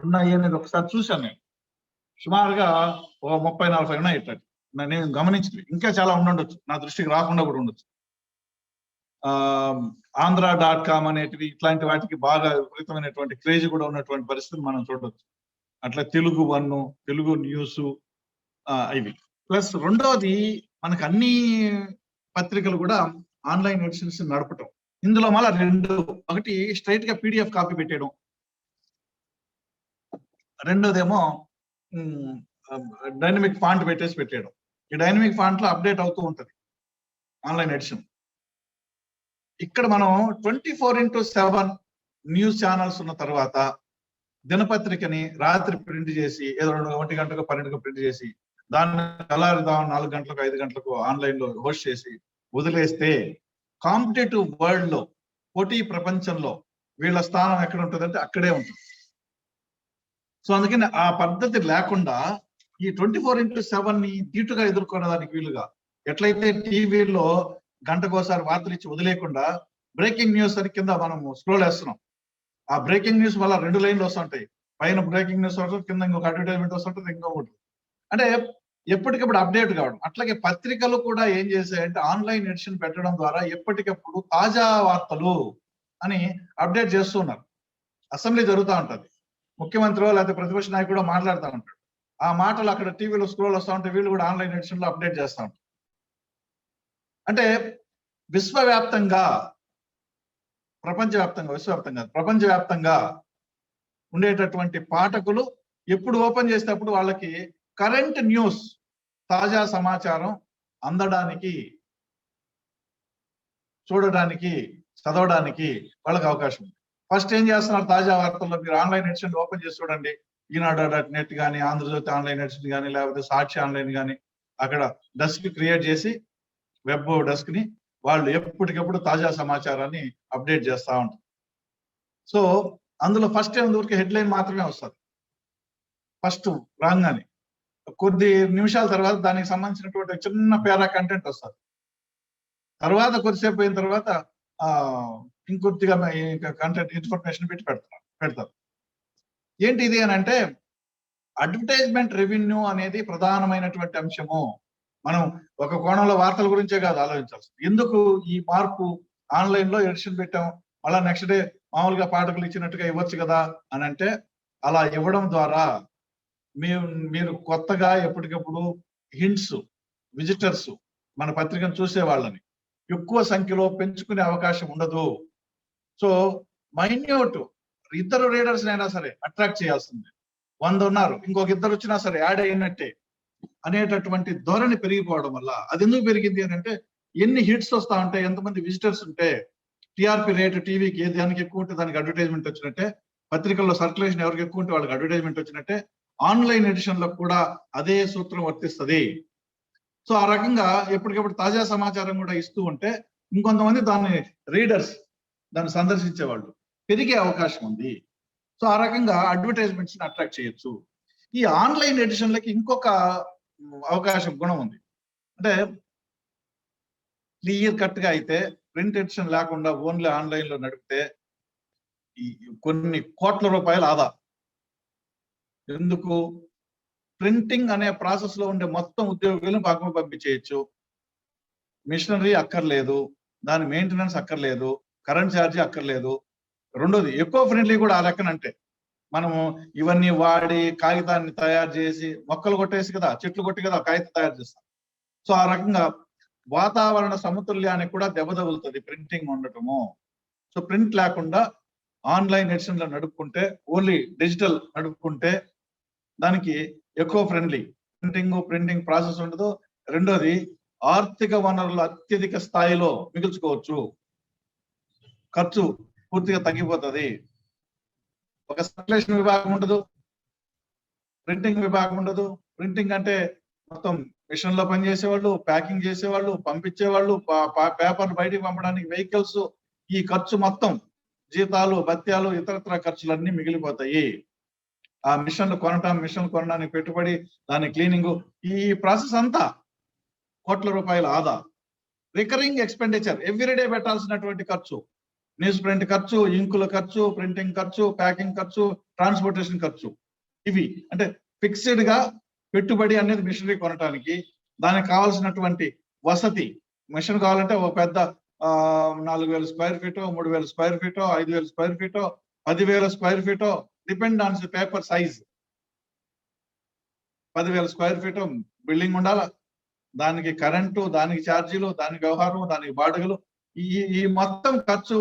ఉన్నాయి అనేది ఒకసారి చూశాను నేను. సుమారుగా 30-40 ఉన్నాయి ఇట్లాంటి నేను గమనించింది. ఇంకా చాలా ఉండొచ్చు, నా దృష్టికి రాకుండా కూడా ఉండొచ్చు. ఆంధ్ర.com అనేటివి ఇట్లాంటి వాటికి బాగా విపరీతమైనటువంటి క్రేజ్ కూడా ఉన్నటువంటి పరిస్థితి మనం చూడొచ్చు. అట్లా తెలుగు వన్, తెలుగు న్యూస్ ఇవి. ప్లస్ రెండోది మనకు అన్ని పత్రికలు కూడా ఆన్లైన్ ఎడిషన్స్ నడపటం. ఇందులో మళ్ళీ రెండు, ఒకటి స్ట్రైట్ గా పీడిఎఫ్ కాపీ పెట్టేయడం, రెండోదేమో డైనమిక్ ఫాంట్ పెట్టేయడం. ఈ డైనమిక్ ఫాంట్ లో అప్డేట్ అవుతూ ఉంటది ఆన్లైన్ ఎడిషన్. ఇక్కడ మనం 24/7 న్యూస్ ఛానల్స్ ఉన్న తర్వాత దినపత్రికని రాత్రి ప్రింట్ చేసి ఏదో 1 గంటకు 12 ప్రింట్ చేసి దాన్ని తెల్లారుదాం 4 గంటలకు 5 గంటలకు ఆన్లైన్ లో హోస్ట్ చేసి వదిలేస్తే కాంపిటేటివ్ వరల్డ్ లో, పోటీ ప్రపంచంలో వీళ్ళ స్థానం ఎక్కడ ఉంటుందంటే అక్కడే ఉంటుంది. సో అందుకని ఆ పద్ధతి లేకుండా ఈ 24/7 ని ధీటుగా ఎదుర్కోవడానికి వీలుగా ఎట్లయితే టీవీలో గంటకోసారి వార్తలు ఇచ్చి వదిలేకుండా బ్రేకింగ్ న్యూస్ అని కింద మనం స్క్రోల్ వేస్తున్నాం. ఆ బ్రేకింగ్ న్యూస్ వల్ల 2 లైన్లు వస్తుంటాయి. పైన బ్రేకింగ్ న్యూస్ వస్తుంది, కింద ఇంకొక అడ్వర్టైజ్మెంట్ వస్తుంటుంది, ఇంకొకటి. అంటే ఎప్పటికప్పుడు అప్డేట్ కావడం. అట్లాగే పత్రికలు కూడా ఏం చేశాయంటే ఆన్లైన్ ఎడిషన్ పెట్టడం ద్వారా ఎప్పటికప్పుడు తాజా వార్తలు అని అప్డేట్ చేస్తున్నారు. అసెంబ్లీ జరుగుతూ ఉంటది, ముఖ్యమంత్రి లేకపోతే ప్రతిపక్ష నాయకుడు కూడా మాట్లాడుతూ ఉంటాడు. ఆ మాటలు అక్కడ టీవీలో స్క్రోల్ వస్తూ ఉంటే వీళ్ళు కూడా ఆన్లైన్ ఎడిషన్ లో అప్డేట్ చేస్తూ ఉంటారు. అంటే విశ్వవ్యాప్తంగా, ప్రపంచవ్యాప్తంగా ఉండేటటువంటి పాఠకులు ఎప్పుడు ఓపెన్ చేసేటప్పుడు వాళ్ళకి కరెంట్ న్యూస్, తాజా సమాచారం అందడానికి, చూడడానికి, చదవడానికి వాళ్ళకి అవకాశం ఉంది. ఫస్ట్ ఏం చేస్తున్నారు, తాజా వార్తల్లో మీరు ఆన్లైన్ ఎడిషన్ ఓపెన్ చేసి చూడండి. ఈనాడు.net కానీ, ఆంధ్రజ్యోతి ఆన్లైన్ ఎడిషన్ కానీ, లేకపోతే సాక్షి ఆన్లైన్ కానీ, అక్కడ డెస్క్ క్రియేట్ చేసి వెబ్ డెస్క్ ని వాళ్ళు ఎప్పటికప్పుడు తాజా సమాచారాన్ని అప్డేట్ చేస్తూ ఉంటారు. సో అందులో ఫస్ట్ ఊరికి హెడ్లైన్ మాత్రమే వస్తుంది. ఫస్ట్ రాగానే కొద్ది నిమిషాల తర్వాత దానికి సంబంధించినటువంటి చిన్న పేరా కంటెంట్ వస్తుంది. తర్వాత కొద్దిసేపు అయిన తర్వాత ఇంకొద్దిగా కంటెంట్ ఇన్ఫర్మేషన్ పెట్టి పెడతారు. ఏంటి ఇది అని అంటే అడ్వర్టైజ్మెంట్ రెవెన్యూ అనేది ప్రధానమైనటువంటి అంశము. మనం ఒక కోణంలో వార్తల గురించే కాదు ఆలోచించాల్సింది. ఎందుకు ఈ మార్పు, ఆన్లైన్ లో ఎడిషన్ పెట్టాం, మళ్ళా నెక్స్ట్ డే మామూలుగా పాఠకులు ఇచ్చినట్టుగా ఇవ్వచ్చు కదా అని అంటే, అలా ఇవ్వడం ద్వారా మీరు కొత్తగా ఎప్పటికప్పుడు హింట్స్, విజిటర్స్ మన పత్రికను చూసే వాళ్ళని ఎక్కువ సంఖ్యలో పెంచుకునే అవకాశం ఉండదు. సో మైన్యూట్ ఇద్దరు రీడర్స్ అయినా సరే అట్రాక్ట్ చేయాల్సింది. 100 ఉన్నారు, ఇంకొక ఇద్దరు వచ్చినా సరే యాడ్ అయినట్టే అనేటటువంటి ధోరణి పెరిగిపోవడం వల్ల, అది ఎందుకు పెరిగింది అని అంటే ఎన్ని హిట్స్ వస్తా ఉంటాయి, ఎంతమంది విజిటర్స్ ఉంటే టీఆర్పీ రేట్ టీవీకి దానికి ఎక్కువ ఉంటే దానికి అడ్వర్టైజ్మెంట్ వచ్చినట్టే, పత్రికల్లో సర్క్యులేషన్ ఎవరికి ఎక్కువ ఉంటే వాళ్ళకి అడ్వర్టైజ్మెంట్ వచ్చినట్టే ఆన్లైన్ ఎడిషన్ లో కూడా అదే సూత్రం వర్తిస్తుంది. సో ఆ రకంగా ఎప్పటికప్పుడు తాజా సమాచారం కూడా ఇస్తూ ఉంటే ఇంకొంతమంది దాన్ని రీడర్స్, దాన్ని సందర్శించే వాళ్ళు పెరిగే అవకాశం ఉంది. సో ఆ రకంగా అడ్వర్టైజ్మెంట్స్ ని అట్రాక్ట్ చేయొచ్చు. ఈ ఆన్లైన్ ఎడిషన్లకి ఇంకొక అవకాశం గుణం ఉంది. అంటే క్లియర్ కట్ గా అయితే ప్రింట్ ఎడిషన్ లేకుండా ఓన్లీ ఆన్లైన్ లో నడిపితే కొన్ని కోట్ల రూపాయలు ఆదా. ఎందుకు? ప్రింటింగ్ అనే ప్రాసెస్ లో ఉండే మొత్తం ఉద్యోగులను పక్కన పంపించేయచ్చు, మిషనరీ అక్కర్లేదు, దాని మెయింటెనెన్స్ అక్కర్లేదు, కరెంట్ ఛార్జీ అక్కర్లేదు. రెండోది ఎకో ఫ్రెండ్లీ కూడా ఆ లెక్కనంటే మనము ఇవన్నీ వాడి కాగితాన్ని తయారు చేసి మొక్కలు కొట్టేసి కదా, చెట్లు కొట్టి కదా కాగితం తయారు చేస్తాం. సో ఆ రకంగా వాతావరణ సమతుల్యానికి కూడా దెబ్బ తగులుతుంది ప్రింటింగ్ ఉండటము. సో ప్రింట్ లేకుండా ఆన్లైన్ ఎడిషన్ లో నడుపుకుంటే, ఓన్లీ డిజిటల్ నడుపుకుంటే దానికి ఎకో ఫ్రెండ్లీ ప్రింటింగ్ ప్రాసెస్ ఉండదు. రెండోది ఆర్థిక వనరులు అత్యధిక స్థాయిలో మిగుల్చుకోవచ్చు, ఖర్చు పూర్తిగా తగ్గిపోతుంది. ఒక సర్క్యులేషన్ విభాగం ఉండదు, ప్రింటింగ్ విభాగం ఉండదు. ప్రింటింగ్ అంటే మొత్తం మిషన్ లో పనిచేసేవాళ్ళు, ప్యాకింగ్ చేసేవాళ్ళు, పంపించేవాళ్ళు, పేపర్ బయటికి పంపడానికి వెహికల్స్, ఈ ఖర్చు మొత్తం జీతాలు, భత్యాలు, ఇతరత్ర ఖర్చులన్నీ మిగిలిపోతాయి. ఆ మిషన్లు కొనడానికి పెట్టుబడి, దాని క్లీనింగ్, ఈ ప్రాసెస్ అంతా కోట్ల రూపాయల ఆదా. రికరింగ్ ఎక్స్పెండిచర్, ఎవ్రీడే పెట్టాల్సినటువంటి ఖర్చు, న్యూస్ ప్రింట్ ఖర్చు, ఇంకుల ఖర్చు, ప్రింటింగ్ ఖర్చు, ప్యాకింగ్ ఖర్చు, ట్రాన్స్పోర్టేషన్ ఖర్చు. ఇవి అంటే ఫిక్స్డ్ గా పెట్టుబడి అనేది మిషనరీ కొనడానికి, దానికి కావాల్సినటువంటి వసతి. మిషన్ కావాలంటే ఒక పెద్ద 4,000 స్క్వేర్ ఫీటో, 3,000 స్క్వేర్ ఫీటో, 5,000 స్క్వేర్ ఫీటో, 10,000 స్క్వేర్ ఫీటో, depend on the paper size. 10,000 square ఫీటో బిల్డింగ్ ఉండాలా, దానికి కరెంటు, దానికి ఛార్జీలు, దానికి వ్యవహారం, దానికి బాడుగలు, ఈ మొత్తం ఖర్చు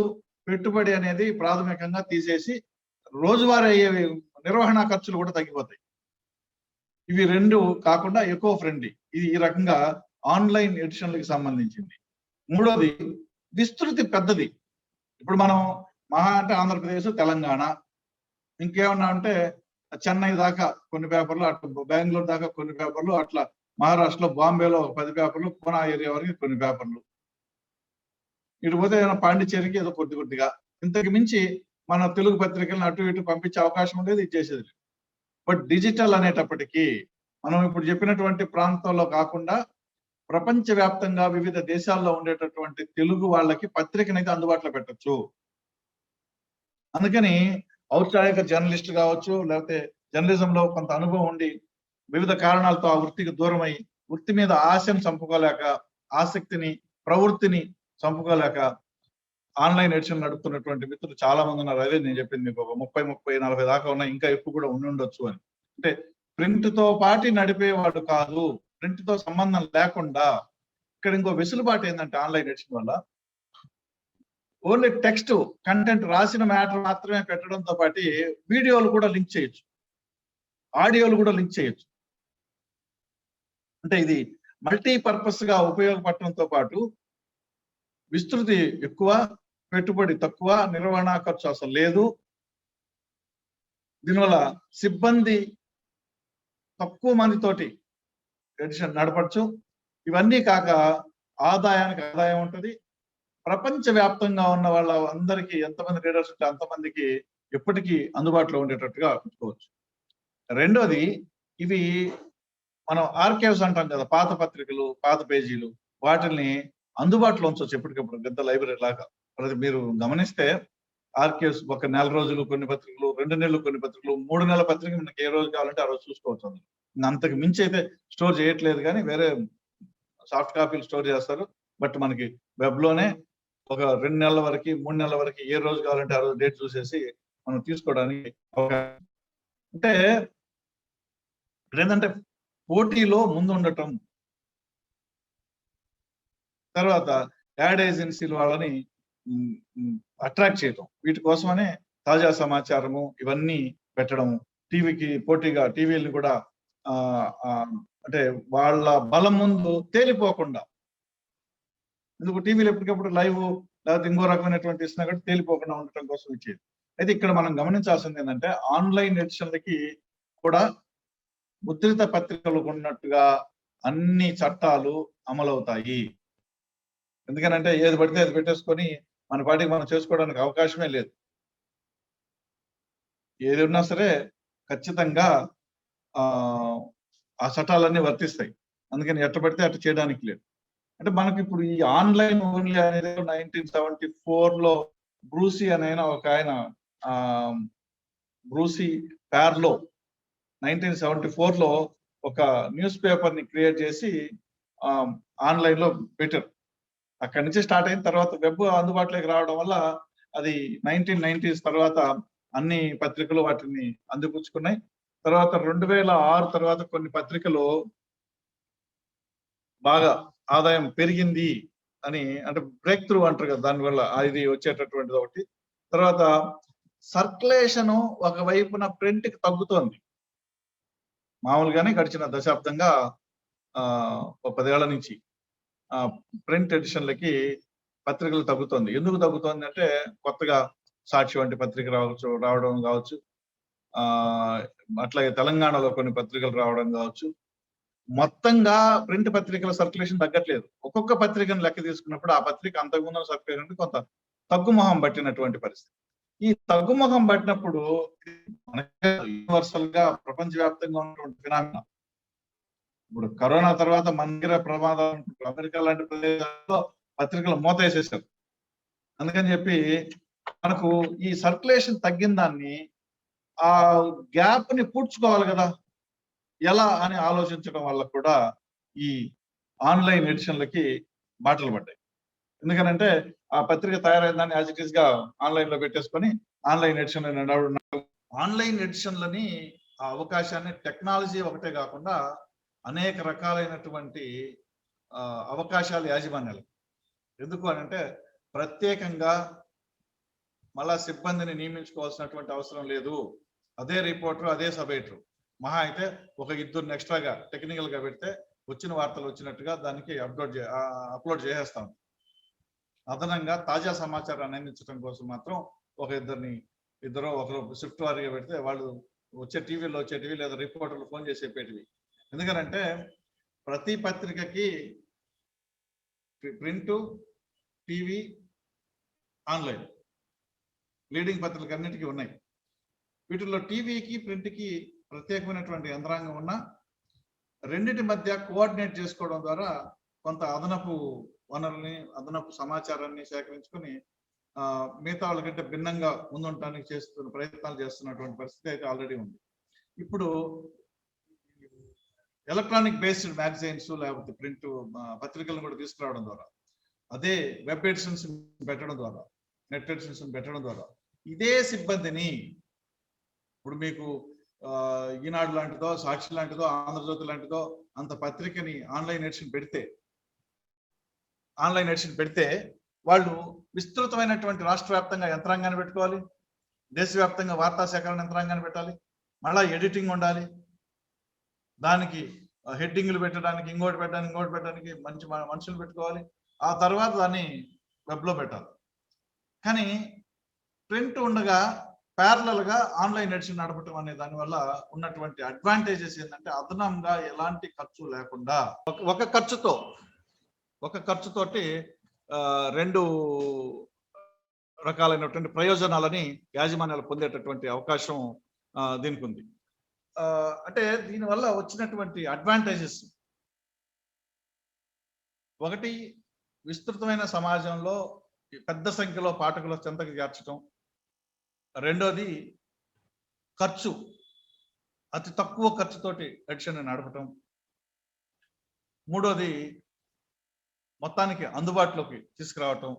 పెట్టుబడి అనేది ప్రాథమికంగా తీసేసి రోజువారీ అయ్యే నిర్వహణ ఖర్చులు కూడా తగ్గిపోతాయి. ఇవి 2 కాకుండా ఎకో ఫ్రెండ్లీ. ఇది ఈ రకంగా ఆన్లైన్ ఎడిషన్లకు సంబంధించింది. మూడోది విస్తృతి పెద్దది. ఇప్పుడు మనం మహా అంటే ఆంధ్రప్రదేశ్, తెలంగాణ, ఇంకేమన్నా అంటే చెన్నై దాకా కొన్ని పేపర్లు, అట్లా బెంగళూరు దాకా కొన్ని పేపర్లు, అట్లా మహారాష్ట్రలో బాంబేలో 10 పేపర్లు, పూనా ఏరియా వరకు కొన్ని పేపర్లు, ఇటు పోతే పాండిచ్చేరికి ఏదో కొద్దిగా. ఇంతకు మించి మన తెలుగు పత్రికలను అటు ఇటు పంపించే అవకాశం ఉండేది, ఇచ్చేసేది. బట్ డిజిటల్ అనేటప్పటికీ మనం ఇప్పుడు చెప్పినటువంటి ప్రాంతంలో కాకుండా ప్రపంచవ్యాప్తంగా వివిధ దేశాల్లో ఉండేటటువంటి తెలుగు వాళ్ళకి పత్రికనైతే అందుబాటులో పెట్టచ్చు. అందుకని ఔత్సాహిక జర్నలిస్ట్ కావచ్చు, లేకపోతే జర్నలిజంలో కొంత అనుభవం ఉండి వివిధ కారణాలతో ఆ వృత్తికి దూరమై వృత్తి మీద ఆశను చంపుకోలేక, ఆసక్తిని, ప్రవృత్తిని చంపుకోలేక ఆన్లైన్ ఎడిషన్ నడుపుతున్నటువంటి మిత్రులు చాలా మంది ఉన్నారు. అదే నేను చెప్పింది మీకు, ఒక 30, 40 దాకా ఉన్నాయి, ఇంకా ఎక్కువ కూడా ఉండొచ్చు అని. అంటే ప్రింట్ తో పాటు నడిపేవాడు కాదు, ప్రింట్ తో సంబంధం లేకుండా. ఇక్కడ ఇంకో వెసులుబాటు ఏంటంటే ఆన్లైన్ ఎడిషన్ వల్ల ఓన్లీ టెక్స్ట్ కంటెంట్, రాసిన మ్యాటర్ మాత్రమే పెట్టడంతో పాటు వీడియోలు కూడా లింక్ చేయొచ్చు, ఆడియోలు కూడా లింక్ చేయొచ్చు. అంటే ఇది మల్టీపర్పస్ గా ఉపయోగపడటంతో పాటు విస్తృతి ఎక్కువ, పెట్టుబడి తక్కువ, నిర్వహణ ఖర్చు అసలు లేదు. దీనివల్ల సిబ్బంది తక్కువ మందితోటి ఎడిషన్ నడపచ్చు. ఇవన్నీ కాక ఆదాయానికి ఆదాయం ఉంటుంది. ప్రపంచవ్యాప్తంగా ఉన్న వాళ్ళ అందరికీ ఎంతమంది రీడర్స్ ఉంటే అంతమందికి ఎప్పటికీ అందుబాటులో ఉండేటట్టుగా పెట్టుకోవచ్చు. రెండోది, ఇవి మనం ఆర్కైవ్స్ అంటాం కదా, పాత పత్రికలు, పాత పేజీలు, వాటిని అందుబాటులో ఉంచవచ్చు ఎప్పటికప్పుడు, పెద్ద లైబ్రరీ లాగా. మీరు గమనిస్తే ఆర్కైవ్స్ ఒక 4 రోజులు కొన్ని పత్రికలు, 2 నెలలు కొన్ని పత్రికలు, 3 నెలల పత్రిక మనకి ఏ రోజు కావాలంటే ఆ రోజు చూసుకోవచ్చు. అంతకు మించి అయితే స్టోర్ చేయట్లేదు, కానీ వేరే సాఫ్ట్ కాపీలు స్టోర్ చేస్తారు. బట్ మనకి వెబ్ లోనే ఒక 2 నెలల వరకు, 3 నెలల వరకు ఏ రోజు కావాలంటే ఆ రోజు డేట్ చూసేసి మనం తీసుకోవడానికి అవకాశం. అంటే ఏంటంటే పోటీలో ముందు ఉండటం, తర్వాత యాడ్ ఏజెన్సీల వాళ్ళని అట్రాక్ట్ చేయటం, వీటి కోసమనే తాజా సమాచారము ఇవన్నీ పెట్టడం, టీవీకి పోటీగా టీవీలను కూడా అంటే వాళ్ళ బలం ముందు తేలిపోకుండా, ఎందుకు టీవీలు ఎప్పటికప్పుడు లైవ్ లేకపోతే ఇంకో రకమైనటువంటి ఇస్తున్నా కూడా తేలిపోకుండా ఉండటం కోసం ఇచ్చేది. అయితే ఇక్కడ మనం గమనించాల్సింది ఏంటంటే ఆన్లైన్ ఎడిషన్లకి కూడా ముద్రిత పత్రికలు ఉన్నట్టుగా అన్ని చట్టాలు అమలవుతాయి. ఎందుకనంటే ఏది పడితే అది పెట్టేసుకొని మన పాటికి మనం చేసుకోవడానికి అవకాశమే లేదు. ఏది ఉన్నా సరే ఖచ్చితంగా ఆ చట్టాలన్నీ వర్తిస్తాయి. అందుకని ఎట్ట పడితే అట్ట చేయడానికి లేదు. అంటే మనకి ఇప్పుడు ఈ ఆన్లైన్ ఓన్లీ అనేది 1974లో బ్రూసీ అనే ఒక ఆయన, బ్రూసీ ప్యార్లో 1974లో ఒక న్యూస్ పేపర్ ని క్రియేట్ చేసి ఆన్లైన్ లో పెట్టారు. అక్కడి నుంచి స్టార్ట్ అయిన తర్వాత వెబ్ అందుబాటులోకి రావడం వల్ల అది 1990s తర్వాత అన్ని పత్రికలు వాటిని అందిపుచ్చుకున్నాయి. తర్వాత 2006 తర్వాత కొన్ని పత్రికలు బాగా ఆదాయం పెరిగింది అని, అంటే బ్రేక్ త్రూ అంటారు కదా, దానివల్ల ఇది వచ్చేటటువంటిది ఒకటి. తర్వాత సర్క్యులేషన్ ఒకవైపున ప్రింట్ కి తగ్గుతోంది. మామూలుగానే గడిచిన దశాబ్దంగా 10 ఏళ్ల నుంచి ప్రింట్ ఎడిషన్లకి పత్రికలు తగ్గుతోంది. ఎందుకు తగ్గుతోంది అంటే కొత్తగా సాక్షి వంటి పత్రిక రావడం కావచ్చు, అట్లాగే తెలంగాణలో కొన్ని పత్రికలు రావడం కావచ్చు. మొత్తంగా ప్రింట్ పత్రికల సర్క్యులేషన్ తగ్గట్లేదు. ఒక్కొక్క పత్రికను లెక్క తీసుకున్నప్పుడు ఆ పత్రిక అంతకుముందు సర్క్యులేషన్ కొంత తగ్గుముఖం పట్టినటువంటి పరిస్థితి. ఈ తగ్గుముఖం పట్టినప్పుడు యూనివర్సల్ గా ప్రపంచవ్యాప్తంగా ఉన్నటువంటి ఫినామినా, ఇప్పుడు కరోనా తర్వాత మన దగ్గర ప్రమాదం, అమెరికా లాంటి ప్రదేశాల్లో పత్రికలు మూత వేసేసారు. అందుకని చెప్పి మనకు ఈ సర్క్యులేషన్ తగ్గిన దాన్ని, ఆ గ్యాప్ ని పూడ్చుకోవాలి కదా, ఎలా అని ఆలోచించడం వల్ల కూడా ఈ ఆన్లైన్ ఎడిషన్లకి బాటలు పడ్డాయి. ఎందుకనంటే ఆ పత్రిక తయారైన దాన్ని యాజ్ ఇట్ ఈస్ గా ఆన్లైన్ లో పెట్టేసుకొని ఆన్లైన్ ఎడిషన్ ఆన్లైన్ ఎడిషన్లని ఆ అవకాశాన్ని టెక్నాలజీ ఒకటే కాకుండా అనేక రకాలైనటువంటి అవకాశాలు యాజమాన్యాలు. ఎందుకు అని అంటే ప్రత్యేకంగా మళ్ళా సిబ్బందిని నియమించుకోవాల్సినటువంటి అవసరం లేదు. అదే రిపోర్టర్, అదే సబ్ ఎడిటర్, మహా అయితే ఒక ఇద్దరు ఎక్స్ట్రాగా టెక్నికల్ గా పెడితే వచ్చిన వార్తలు వచ్చినట్టుగా దానికి అప్లోడ్ చేసేస్తాం. అదనంగా తాజా సమాచారాన్ని అందించడం కోసం మాత్రం ఇద్దరు ఒకరు షిఫ్ట్ వారీగా పెడితే వాళ్ళు వచ్చే టీవీ లేదా రిపోర్టర్లు ఫోన్ చేసి చెప్పేటివి. ఎందుకంటే ప్రతి పత్రికకి ప్రింట్, టీవీ, ఆన్లైన్ లీడింగ్ పత్రికలు అన్నిటికీ ఉన్నాయి. వీటిల్లో టీవీకి, ప్రింట్కి ప్రత్యేకమైనటువంటి యంత్రాంగం ఉన్న రెండింటి మధ్య కోఆర్డినేట్ చేసుకోవడం ద్వారా కొంత అదనపు వనరుల్ని, అదనపు సమాచారాన్ని సేకరించుకొని మిగతా వాళ్ళకంటే భిన్నంగా ముందుండటానికి ప్రయత్నాలు చేస్తున్నటువంటి పరిస్థితి అయితే ఆల్రెడీ ఉంది. ఇప్పుడు ఎలక్ట్రానిక్ బేస్డ్ మ్యాగజైన్స్ లేకపోతే ప్రింట్ పత్రికలను కూడా తీసుకురావడం ద్వారా, అదే వెబ్ ఎడిషన్స్ పెట్టడం ద్వారా, నెట్ ఎడిషన్స్ పెట్టడం ద్వారా ఇదే సిబ్బందిని ఇప్పుడు మీకు ఈనాడు లాంటిదో, సాక్షి లాంటిదో, ఆంధ్రజ్యోతి లాంటిదో అంత పత్రికని ఆన్లైన్ ఎడిషన్ పెడితే వాళ్ళు విస్తృతమైనటువంటి రాష్ట్ర వ్యాప్తంగా యంత్రాంగాన్ని పెట్టుకోవాలి, దేశవ్యాప్తంగా వార్తా సేకరణ యంత్రాంగాన్ని పెట్టాలి, మళ్ళా ఎడిటింగ్ ఉండాలి, దానికి హెడ్డింగ్లు పెట్టడానికి, ఇంకోటి పెట్టడానికి మంచి మనుషులు పెట్టుకోవాలి, ఆ తర్వాత దాన్ని వెబ్లో పెట్టాలి. కానీ ప్రింట్ ఉండగా ప్యారలల్ గా ఆన్లైన్ ఎడిషన్ నడపటం అనే దాని వల్ల ఉన్నటువంటి అడ్వాంటేజెస్ ఏంటంటే అదనంగా ఎలాంటి ఖర్చు లేకుండా ఒక ఖర్చుతోటి రెండు రకాలైనటువంటి ప్రయోజనాలని యాజమాన్యాలు పొందేటటువంటి అవకాశం దీనికి ఉంది. అంటే దీనివల్ల వచ్చినటువంటి అడ్వాంటేజెస్ ఒకటి, విస్తృతమైన సమాజంలో పెద్ద సంఖ్యలో పాఠకుల చెంతకు చేర్చడం. రెండోది, ఖర్చు అతి తక్కువ ఖర్చుతోటి ఎడిషన్ నడపటం. మూడోది, మొత్తానికి అందుబాటులోకి తీసుకురావటం.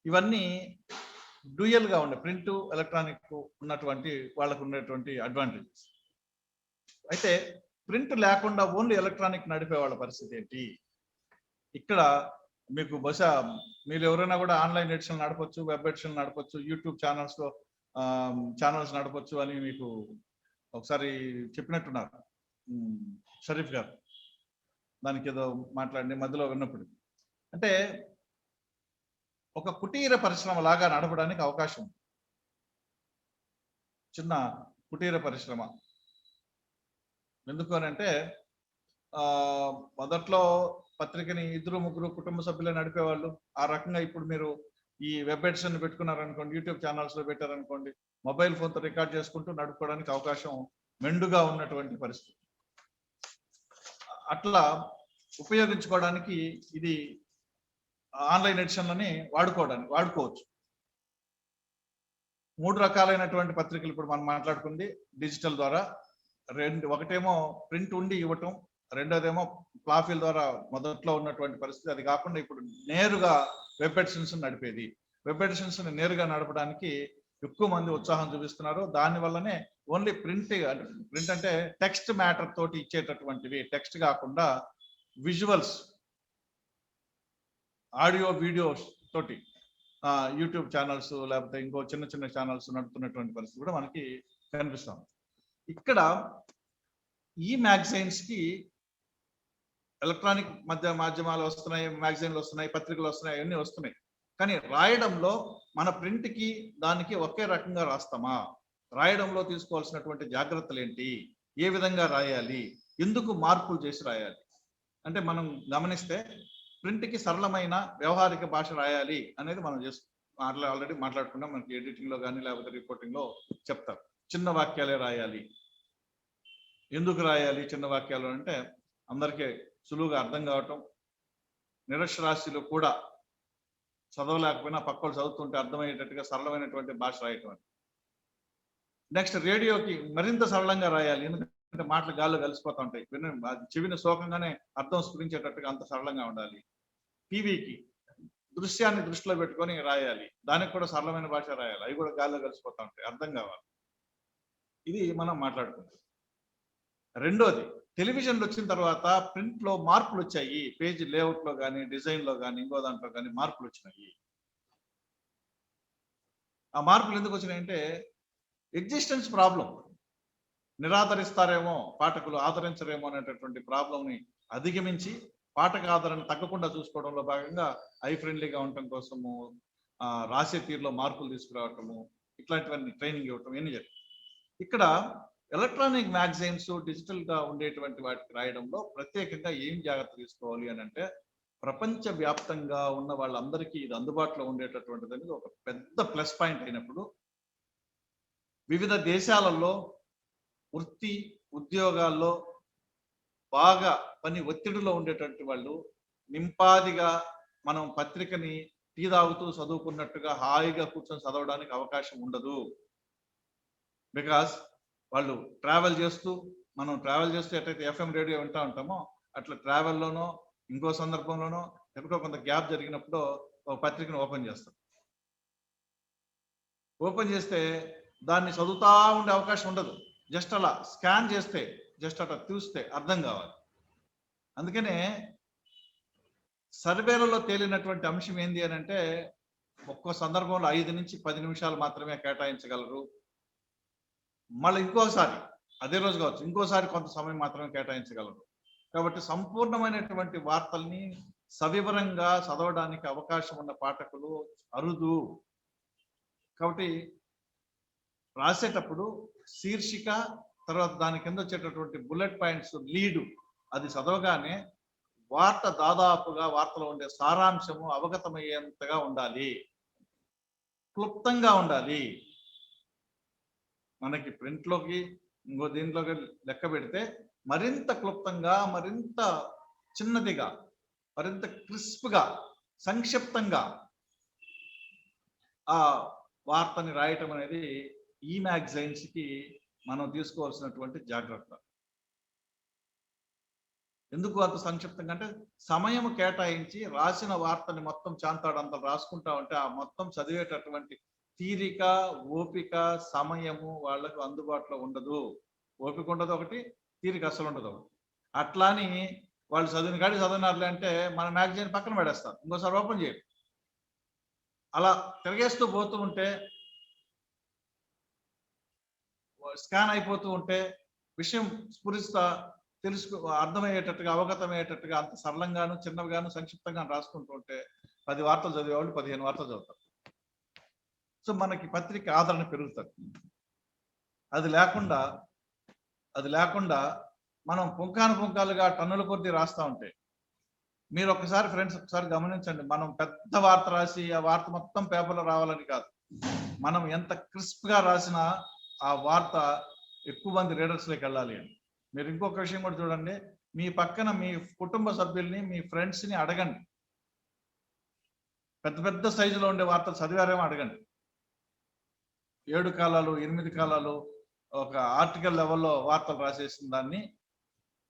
ఇవన్నీ డ్యూయల్ గా ఉండే ప్రింట్, ఎలక్ట్రానిక్ ఉన్నటువంటి వాళ్ళకు ఉండేటువంటి అడ్వాంటేజెస్. అయితే ప్రింట్ లేకుండా ఓన్లీ ఎలక్ట్రానిక్ నడిపే వాళ్ళ పరిస్థితి ఏంటి? ఇక్కడ మీకు బహుశా మీరు ఎవరైనా కూడా ఆన్లైన్ ఎడిషన్ నడపచ్చు, వెబ్ ఎడిషన్ నడపచ్చు, యూట్యూబ్ ఛానల్స్ నడపచ్చు అని మీకు ఒకసారి చెప్పినట్టున్నారు షరీఫ్ గారు. దానికి ఏదో మాట్లాడి మధ్యలో విన్నప్పుడు అంటే ఒక కుటీర పరిశ్రమ లాగా నడపడానికి అవకాశం. చిన్న కుటీర పరిశ్రమ. ఎందుకు అని అంటే మొదట్లో పత్రికని ఇద్దరు ముగ్గురు కుటుంబ సభ్యులే నడిపేవాళ్ళు. ఆ రకంగా ఇప్పుడు మీరు ఈ వెబ్ ఎడిషన్ పెట్టుకున్నారనుకోండి, యూట్యూబ్ ఛానల్స్ లో పెట్టారనుకోండి, మొబైల్ ఫోన్తో రికార్డ్ చేసుకుంటూ నడుపుకోవడానికి అవకాశం మెండుగా ఉన్నటువంటి పరిస్థితి. అట్లా ఉపయోగించుకోవడానికి ఇది ఆన్లైన్ ఎడిషన్లని వాడుకోవచ్చు. మూడు రకాలైనటువంటి పత్రికలు ఇప్పుడు మనం మాట్లాడుకుంది డిజిటల్ ద్వారా. ఒకటేమో ప్రింట్ ఉండి ఇవ్వటం, రెండోదేమో ప్లాఫీల ద్వారా మొదట్లో ఉన్నటువంటి పరిస్థితి. అది కాకుండా ఇప్పుడు నేరుగా వెబ్ ఎడిషన్స్ నడిపేది. వెబ్ ఎడిషన్స్ నేరుగా నడపడానికి ఎక్కువ మంది ఉత్సాహం చూపిస్తున్నారు. దాని వల్లనే ఓన్లీ ప్రింట్ అంటే టెక్స్ట్ మ్యాటర్ తోటి ఇచ్చేటటువంటివి, టెక్స్ట్ కాకుండా విజువల్స్, ఆడియో, వీడియోస్ తోటి యూట్యూబ్ ఛానల్స్ లేకపోతే ఇంకో చిన్న చిన్న ఛానల్స్ నడుపుతున్నటువంటి పరిస్థితి కూడా మనకి కనిపిస్తాం. ఇక్కడ ఈ మ్యాగజైన్స్ కి ఎలక్ట్రానిక్ మాధ్యమాలు వస్తున్నాయి, మ్యాగజైన్లు వస్తున్నాయి, పత్రికలు వస్తున్నాయి, అవన్నీ వస్తున్నాయి. కానీ రాయడంలో మన ప్రింట్ కి దానికి ఒకే రకంగా రాస్తామా? రాయడంలో తీసుకోవాల్సినటువంటి జాగ్రత్తలు ఏంటి? ఏ విధంగా రాయాలి? ఎందుకు మార్పులు చేసి రాయాలి? అంటే మనం గమనిస్తే ప్రింట్ కి సరళమైన వ్యవహారిక భాష రాయాలి అనేది మనం ఆల్రెడీ మాట్లాడుకున్నాం. మనకి ఎడిటింగ్ లో కానీ లేకపోతే రిపోర్టింగ్ లో చెప్తారు. చిన్న వాక్యాలే రాయాలి. ఎందుకు రాయాలి చిన్న వాక్యాలు అంటే అందరికీ సులువుగా అర్థం కావటం, నిరక్షరాస్యులు కూడా చదవలేకపోయినా పక్కలు చదువుతుంటే అర్థమయ్యేటట్టుగా సరళమైనటువంటి భాష రాయటం. నెక్స్ట్, రేడియోకి మరింత సరళంగా రాయాలి, ఎందుకంటే మాటలు గాల్లో కలిసిపోతూ ఉంటాయి, చెవిని శోకంగానే అర్థం స్ఫురించేటట్టుగా అంత సరళంగా ఉండాలి. టీవీకి దృశ్యాన్ని దృష్టిలో పెట్టుకొని రాయాలి. దానికి కూడా సరళమైన భాష రాయాలి. అవి కూడా గాల్లో కలిసిపోతా ఉంటాయి. అర్థం కావాలి. ఇది మనం మాట్లాడుకుంటాం. రెండోది, టెలివిజన్లు వచ్చిన తర్వాత ప్రింట్ లో మార్పులు వచ్చాయి. పేజ్ లేఅవుట్ లో కానీ, డిజైన్ లో కానీ, ఇంకో దాంట్లో కానీ మార్పులు వచ్చినాయి. ఆ మార్పులు ఎందుకు వచ్చినాయంటే ఎగ్జిస్టెన్స్ ప్రాబ్లం. నిరాదరిస్తారేమో, పాఠకులు ఆదరించరేమో అనేటటువంటి ప్రాబ్లంని అధిగమించి పాఠక ఆదరణ తగ్గకుండా చూసుకోవడంలో భాగంగా ఐ ఫ్రెండ్లీగా ఉండటం కోసము రాసే తీరులో మార్పులు తీసుకురావటము, ఇట్లాంటివన్నీ ట్రైనింగ్ ఇవ్వటం ఇవన్నీ జరిగింది. ఇక్కడ ఎలక్ట్రానిక్ మ్యాగజైన్స్ డిజిటల్ గా ఉండేటువంటి వాటికి రాయడంలో ప్రత్యేకంగా ఏం జాగ్రత్త తీసుకోవాలి అని అంటే, ప్రపంచ వ్యాప్తంగా ఉన్న వాళ్ళందరికీ ఇది అందుబాటులో ఉండేటటువంటిది అనేది ఒక పెద్ద ప్లస్ పాయింట్ అయినప్పుడు, వివిధ దేశాలలో వృత్తి ఉద్యోగాల్లో బాగా పని ఒత్తిడిలో ఉండేటువంటి వాళ్ళు నింపాదిగా మనం పత్రికని టీ తాగుతూ చదువుకున్నట్టుగా హాయిగా కూర్చొని చదవడానికి అవకాశం ఉండదు. బికాస్ వాళ్ళు ట్రావెల్ చేస్తూ, మనం ట్రావెల్ చేస్తూ ఎట్లయితే ఎఫ్ఎం రేడియో వింటూ ఉంటామో అట్లా ట్రావెల్లోనో ఇంకో సందర్భంలోనో ఎక్కడో కొంత గ్యాప్ జరిగినప్పుడు ఒక పత్రికను ఓపెన్ చేస్తాం. ఓపెన్ చేస్తే దాన్ని చదువుతా ఉండే అవకాశం ఉండదు. జస్ట్ అలా స్కాన్ చేస్తే, జస్ట్ అట్లా చూస్తే అర్థం కావాలి. అందుకనే సర్వేలలో తేలినటువంటి అంశం ఏంది అని అంటే, ఒక్కో సందర్భంలో 5 నుంచి 10 నిమిషాలు మాత్రమే కేటాయించగలరు. మళ్ళీ ఇంకోసారి అదే రోజు కావచ్చు, ఇంకోసారి కొంత సమయం మాత్రమే కేటాయించగలరు. కాబట్టి సంపూర్ణమైనటువంటి వార్తల్ని సవివరంగా చదవడానికి అవకాశం ఉన్న పాఠకులు అరుదు. కాబట్టి రాసేటప్పుడు శీర్షిక, తర్వాత దాని కింద వచ్చేటటువంటి బుల్లెట్ పాయింట్స్, లీడు అది చదవగానే వార్త దాదాపుగా వార్తలో ఉండే సారాంశము అవగతమయ్యేంతగా ఉండాలి, క్లుప్తంగా ఉండాలి. మనకి ప్రింట్లోకి ఇంకో దీంట్లోకి లెక్క పెడితే మరింత క్లుప్తంగా, మరింత చిన్నదిగా, మరింత క్రిస్ప్గా, సంక్షిప్తంగా ఆ వార్తని రాయటం అనేది ఈ మ్యాగజైన్స్ కి మనం తీసుకోవాల్సినటువంటి జాగ్రత్త. ఎందుకు అంత సంక్షిప్తంగా అంటే, సమయం కేటాయించి రాసిన వార్తని మొత్తం చాంతాడంతా రాసుకుంటా ఉంటే ఆ మొత్తం చదివేటటువంటి తీరిక, ఓపిక, సమయము వాళ్ళకు అందుబాటులో ఉండదు. ఓపిక ఉండదు ఒకటి, తీరిక అసలు ఉండదు ఒకటి. అట్లాని వాళ్ళు చదివిన కాడికి చదివినారులే అంటే మన మ్యాగజైన్ పక్కన పడేస్తారు, ఇంకోసారి ఓపెన్ చేయరు. అలా తిరగేస్తూ పోతూ ఉంటే, స్కాన్ అయిపోతూ ఉంటే విషయం స్ఫురిస్తా అర్థమయ్యేటట్టుగా, అవగతమయ్యేటట్టుగా అంత సరళంగాను, చిన్నవిగాను, సంక్షిప్తంగా రాసుకుంటూ ఉంటే 10 వార్తలు చదివేవాళ్ళు 15 వార్తలు చదువుతారు. సో మనకి పత్రిక ఆదరణ పెరుగుతుంది. అది లేకుండా మనం పుంకాలుగా టన్నుల కొద్దీ రాస్తా ఉంటే, మీరు ఒకసారి ఫ్రెండ్స్ ఒకసారి గమనించండి, మనం పెద్ద వార్త రాసి ఆ వార్త మొత్తం పేపర్లో రావాలని కాదు, మనం ఎంత క్రిస్ప్ గా రాసినా ఆ వార్త ఎక్కువ మంది రీడర్స్లోకి వెళ్ళాలి అని. మీరు ఇంకొక విషయం కూడా చూడండి, మీ పక్కన మీ కుటుంబ సభ్యుల్ని, మీ ఫ్రెండ్స్ ని అడగండి, పెద్ద సైజులో ఉండే వార్తలు చదివారేమో అడగండి. 7 కాలాలు 8 కాలాలు ఒక ఆర్టికల్ లెవెల్లో వార్తలు రాసేసిన దాన్ని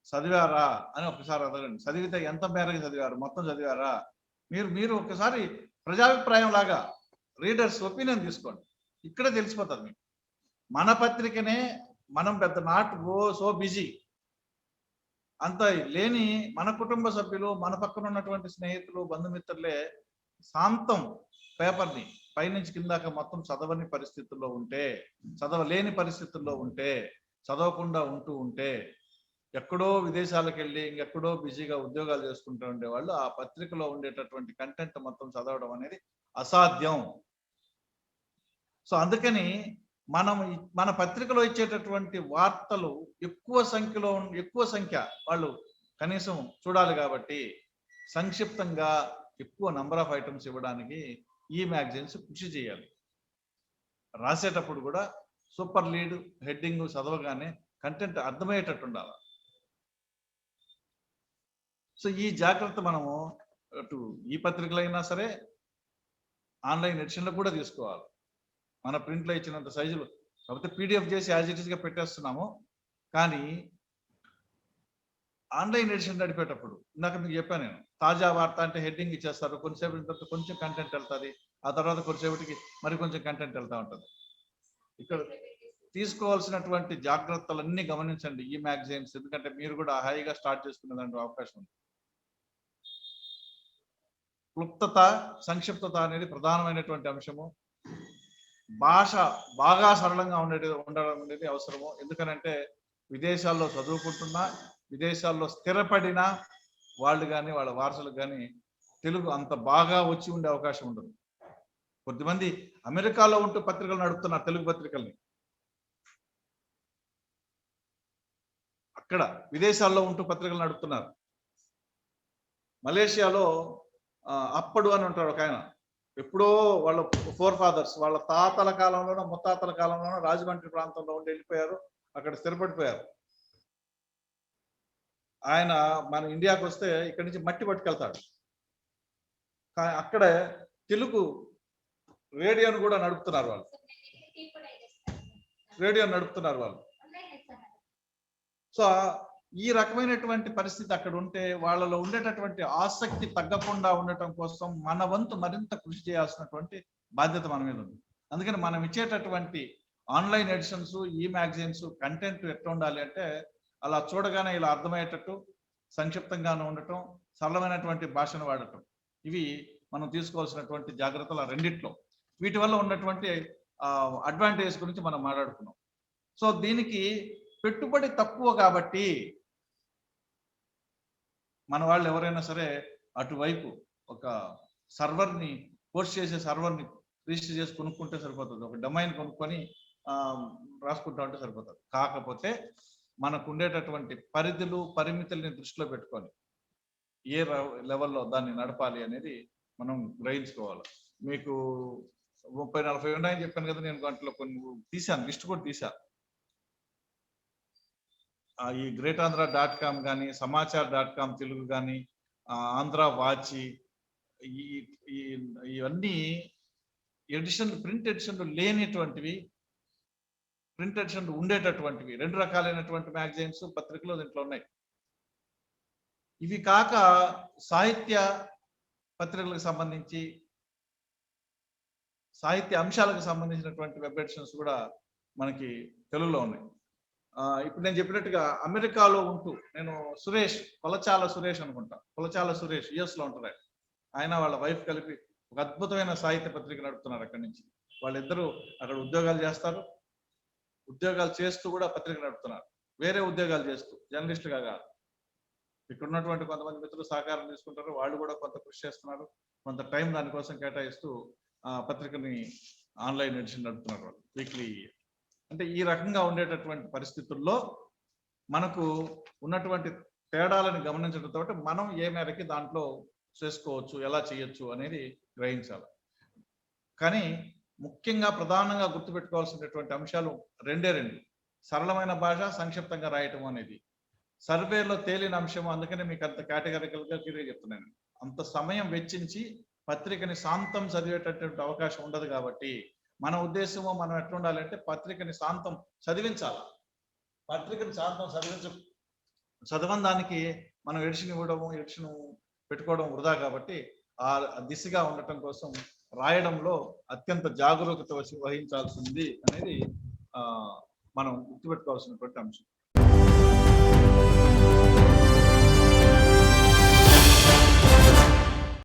చదివారా అని ఒకసారి అడగండి. చదివితే ఎంత మేరకు చదివారు, మొత్తం చదివారా, మీరు ఒకసారి ప్రజాభిప్రాయం లాగా రీడర్స్ ఒపీనియన్ తీసుకోండి. ఇక్కడే తెలిసిపోతుంది మీకు. మన పత్రికనే మనం పెద్ద నాట్ సో బిజీ అంత లేని మన కుటుంబ సభ్యులు, మన పక్కన ఉన్నటువంటి స్నేహితులు, బంధుమిత్రులే శాంతం పేపర్ని పైనుంచి కిందాక మొత్తం చదవని పరిస్థితుల్లో ఉంటే, చదవలేని పరిస్థితుల్లో ఉంటే, చదవకుండా ఉంటే, ఎక్కడో విదేశాలకు వెళ్ళి ఇంకెక్కడో బిజీగా ఉద్యోగాలు చేసుకుంటూ ఉండేవాళ్ళు ఆ పత్రికలో ఉండేటటువంటి కంటెంట్ మొత్తం చదవడం అనేది అసాధ్యం. సో అందుకని మన పత్రికలో ఇచ్చేటటువంటి వార్తలు ఎక్కువ సంఖ్య వాళ్ళు కనీసం చూడాలి. కాబట్టి సంక్షిప్తంగా ఎక్కువ నంబర్ ఆఫ్ ఐటమ్స్ ఇవ్వడానికి ఈ మ్యాగజైన్స్ కృషి చేయాలి. రాసేటప్పుడు కూడా సూపర్ లీడ్, హెడ్డింగ్ చదవగానే కంటెంట్ అర్థమయ్యేటట్టు ఉండాలి. సో ఈ జాగ్రత్త మనము అటు ఈ పత్రికలైనా సరే, ఆన్లైన్ ఎడిషన్లో కూడా తీసుకోవాలి. మన ప్రింట్లో ఇచ్చినంత సైజులు కాకపోతే పీడిఎఫ్ చేసి యాజ్ ఇట్ ఈస్గా పెట్టేస్తున్నాము. కానీ ఆన్లైన్ ఎడిషన్ నడిపేటప్పుడు ఇందాక మీకు చెప్పాను నేను, తాజా వార్త అంటే హెడ్డింగ్ ఇచ్చేస్తారు, కొంచెంసేపటి తర్వాత కొంచెం కంటెంట్ వెళ్తుంది, ఆ తర్వాత కొంచెంసేపటికి మరి కొంచెం కంటెంట్ వెళ్తూ ఉంటుంది. ఇక్కడ తీసుకోవాల్సినటువంటి జాగ్రత్తలన్నీ గమనించండి ఈ మ్యాగజైన్స్, ఎందుకంటే మీరు కూడా హాయిగా స్టార్ట్ చేసుకునే దాంట్లో అవకాశం ఉంది. క్లుప్తత, సంక్షిప్తత అనేది ప్రధానమైనటువంటి అంశము. భాష బాగా సరళంగా ఉండడం అనేది అవసరము. ఎందుకనంటే విదేశాల్లో చదువుకుంటున్నా, విదేశాల్లో స్థిరపడిన వాళ్ళు కానీ వాళ్ళ వారసులకు కానీ తెలుగు అంత బాగా వచ్చి ఉండే అవకాశం ఉండదు. కొద్దిమంది అమెరికాలో ఉంటూ పత్రికలు నడుపుతున్నారు, తెలుగు పత్రికల్ని. అక్కడ విదేశాల్లో ఉంటూ పత్రికలు నడుపుతున్నారు. మలేషియాలో అప్పడు అని ఉంటాడు ఒక ఆయన, ఎప్పుడో వాళ్ళ ఫోర్ ఫాదర్స్, వాళ్ళ తాతల కాలంలోనో ముత్తాతల కాలంలోనో రాజమండ్రి ప్రాంతంలో ఉండి వెళ్ళిపోయారు, అక్కడ స్థిరపడిపోయారు. ఆయన మన ఇండియాకి వస్తే ఇక్కడి నుంచి మట్టి పట్టుకెళ్తాడు. అక్కడ తెలుగు రేడియోను కూడా నడుపుతున్నారు వాళ్ళు, సో ఈ రకమైనటువంటి పరిస్థితి అక్కడ ఉంటే వాళ్ళలో ఉండేటటువంటి ఆసక్తి తగ్గకుండా ఉండటం కోసం మన వంతు మరింత కృషి చేయాల్సినటువంటి బాధ్యత మన మీద ఉంది. అందుకని మనం ఇచ్చేటటువంటి ఆన్లైన్ ఎడిషన్స్, ఈ మ్యాగజైన్స్ కంటెంట్ ఎట్లా ఉండాలి అంటే అలా చూడగానే ఇలా అర్థమయ్యేటట్టు, సంక్షిప్తంగానే ఉండటం, సరళమైనటువంటి భాషను వాడటం, ఇవి మనం తీసుకోవాల్సినటువంటి జాగ్రత్తలు రెండిట్లో. వీటి వల్ల ఉన్నటువంటి అడ్వాంటేజ్ గురించి మనం మాట్లాడుకున్నాం. సో దీనికి పెట్టుబడి తక్కువ కాబట్టి మన వాళ్ళు ఎవరైనా సరే అటువైపు ఒక సర్వర్ని, కోర్స్ చేసే సర్వర్ని రిజిస్టర్ చేసి కొనుక్కుంటే సరిపోతుంది, ఒక డొమైన్ కొనుక్కొని రాసుకుంటా ఉంటే సరిపోతుంది. కాకపోతే మనకు ఉండేటటువంటి పరిధులు, పరిమితుల్ని దృష్టిలో పెట్టుకొని ఏ లెవెల్లో దాన్ని నడపాలి అనేది మనం గ్రహించుకోవాలి. మీకు 30-40 ఉన్నాయని చెప్పాను కదా, నేను దాంట్లో కొన్ని తీశాను, లిస్ట్ కూడా తీశాను. ఈ greatandrah.com కానీ, సమాచార్.com తెలుగు కానీ, ఆంధ్ర వాచి, ఇవన్నీ ఎడిషన్, ప్రింట్ ఎడిషన్లు లేనిటువంటివి, ప్రింట్ ఎడిషన్లు ఉండేటటువంటివి 2 రకాలైనటువంటి మ్యాగజైన్స్, పత్రికలు దీంట్లో ఉన్నాయి. ఇవి కాక సాహిత్య పత్రికలకు సంబంధించి, సాహిత్య అంశాలకు సంబంధించినటువంటి వెబ్ ఎడిషన్స్ కూడా మనకి తెలుగులో ఉన్నాయి. ఇప్పుడు నేను చెప్పినట్టుగా అమెరికాలో ఉంటూ, నేను సురేష్, కొలచాల సురేష్ అనుకుంటా, కొలచాల సురేష్ US లో ఉంటారు ఆయన, వాళ్ళ వైఫ్ కలిపి ఒక అద్భుతమైన సాహిత్య పత్రిక నడుపుతున్నారు. అక్కడి నుంచి వాళ్ళిద్దరూ అక్కడ ఉద్యోగాలు చేస్తారు, ఉద్యోగాలు చేస్తూ కూడా పత్రిక నడుపుతున్నారు, వేరే ఉద్యోగాలు చేస్తూ, జర్నలిస్టుగా కాదు. ఇక్కడ ఉన్నటువంటి కొంతమంది మిత్రులు సహకారం తీసుకుంటారు, వాళ్ళు కూడా కొంత కృషి చేస్తున్నారు, కొంత టైం దానికోసం కేటాయిస్తూ పత్రికని ఆన్లైన్ ఎడిషన్ నడుపుతున్నారు వాళ్ళు, వీక్లీ. అంటే ఈ రకంగా ఉండేటటువంటి పరిస్థితుల్లో మనకు ఉన్నటువంటి తేడాలను గమనించడంతో మనం ఏ మేరకి దాంట్లో చేసుకోవచ్చు, ఎలా చేయొచ్చు అనేది గ్రహించాలి. కానీ ముఖ్యంగా ప్రధానంగా గుర్తుపెట్టుకోవాల్సినటువంటి అంశాలు రెండే 2: సరళమైన భాష, సంక్షిప్తంగా రాయటం అనేది సర్వేలో తేలిన అంశం. అందుకనే మీకు అంత కేటగిరికల్గా క్లియర్గా చెప్తున్నాను. అంత సమయం వెచ్చించి పత్రికని శాంతం చదివేటటువంటి అవకాశం ఉండదు. కాబట్టి మన ఉద్దేశము మనం ఎట్లా ఉండాలంటే పత్రికని శాంతం చదివించాలి. పత్రికని శాంతం చదవని దానికి మనం ఎడిషన్ ఇవ్వడము, ఎడిషన్ పెట్టుకోవడం వృధా. కాబట్టి ఆ దిశగా ఉండటం కోసం రాయడంలో అత్యంత జాగరూకత వహించాల్సింది అనేది మనం గుర్తుపెట్టుకోవాల్సినటువంటి అంశం.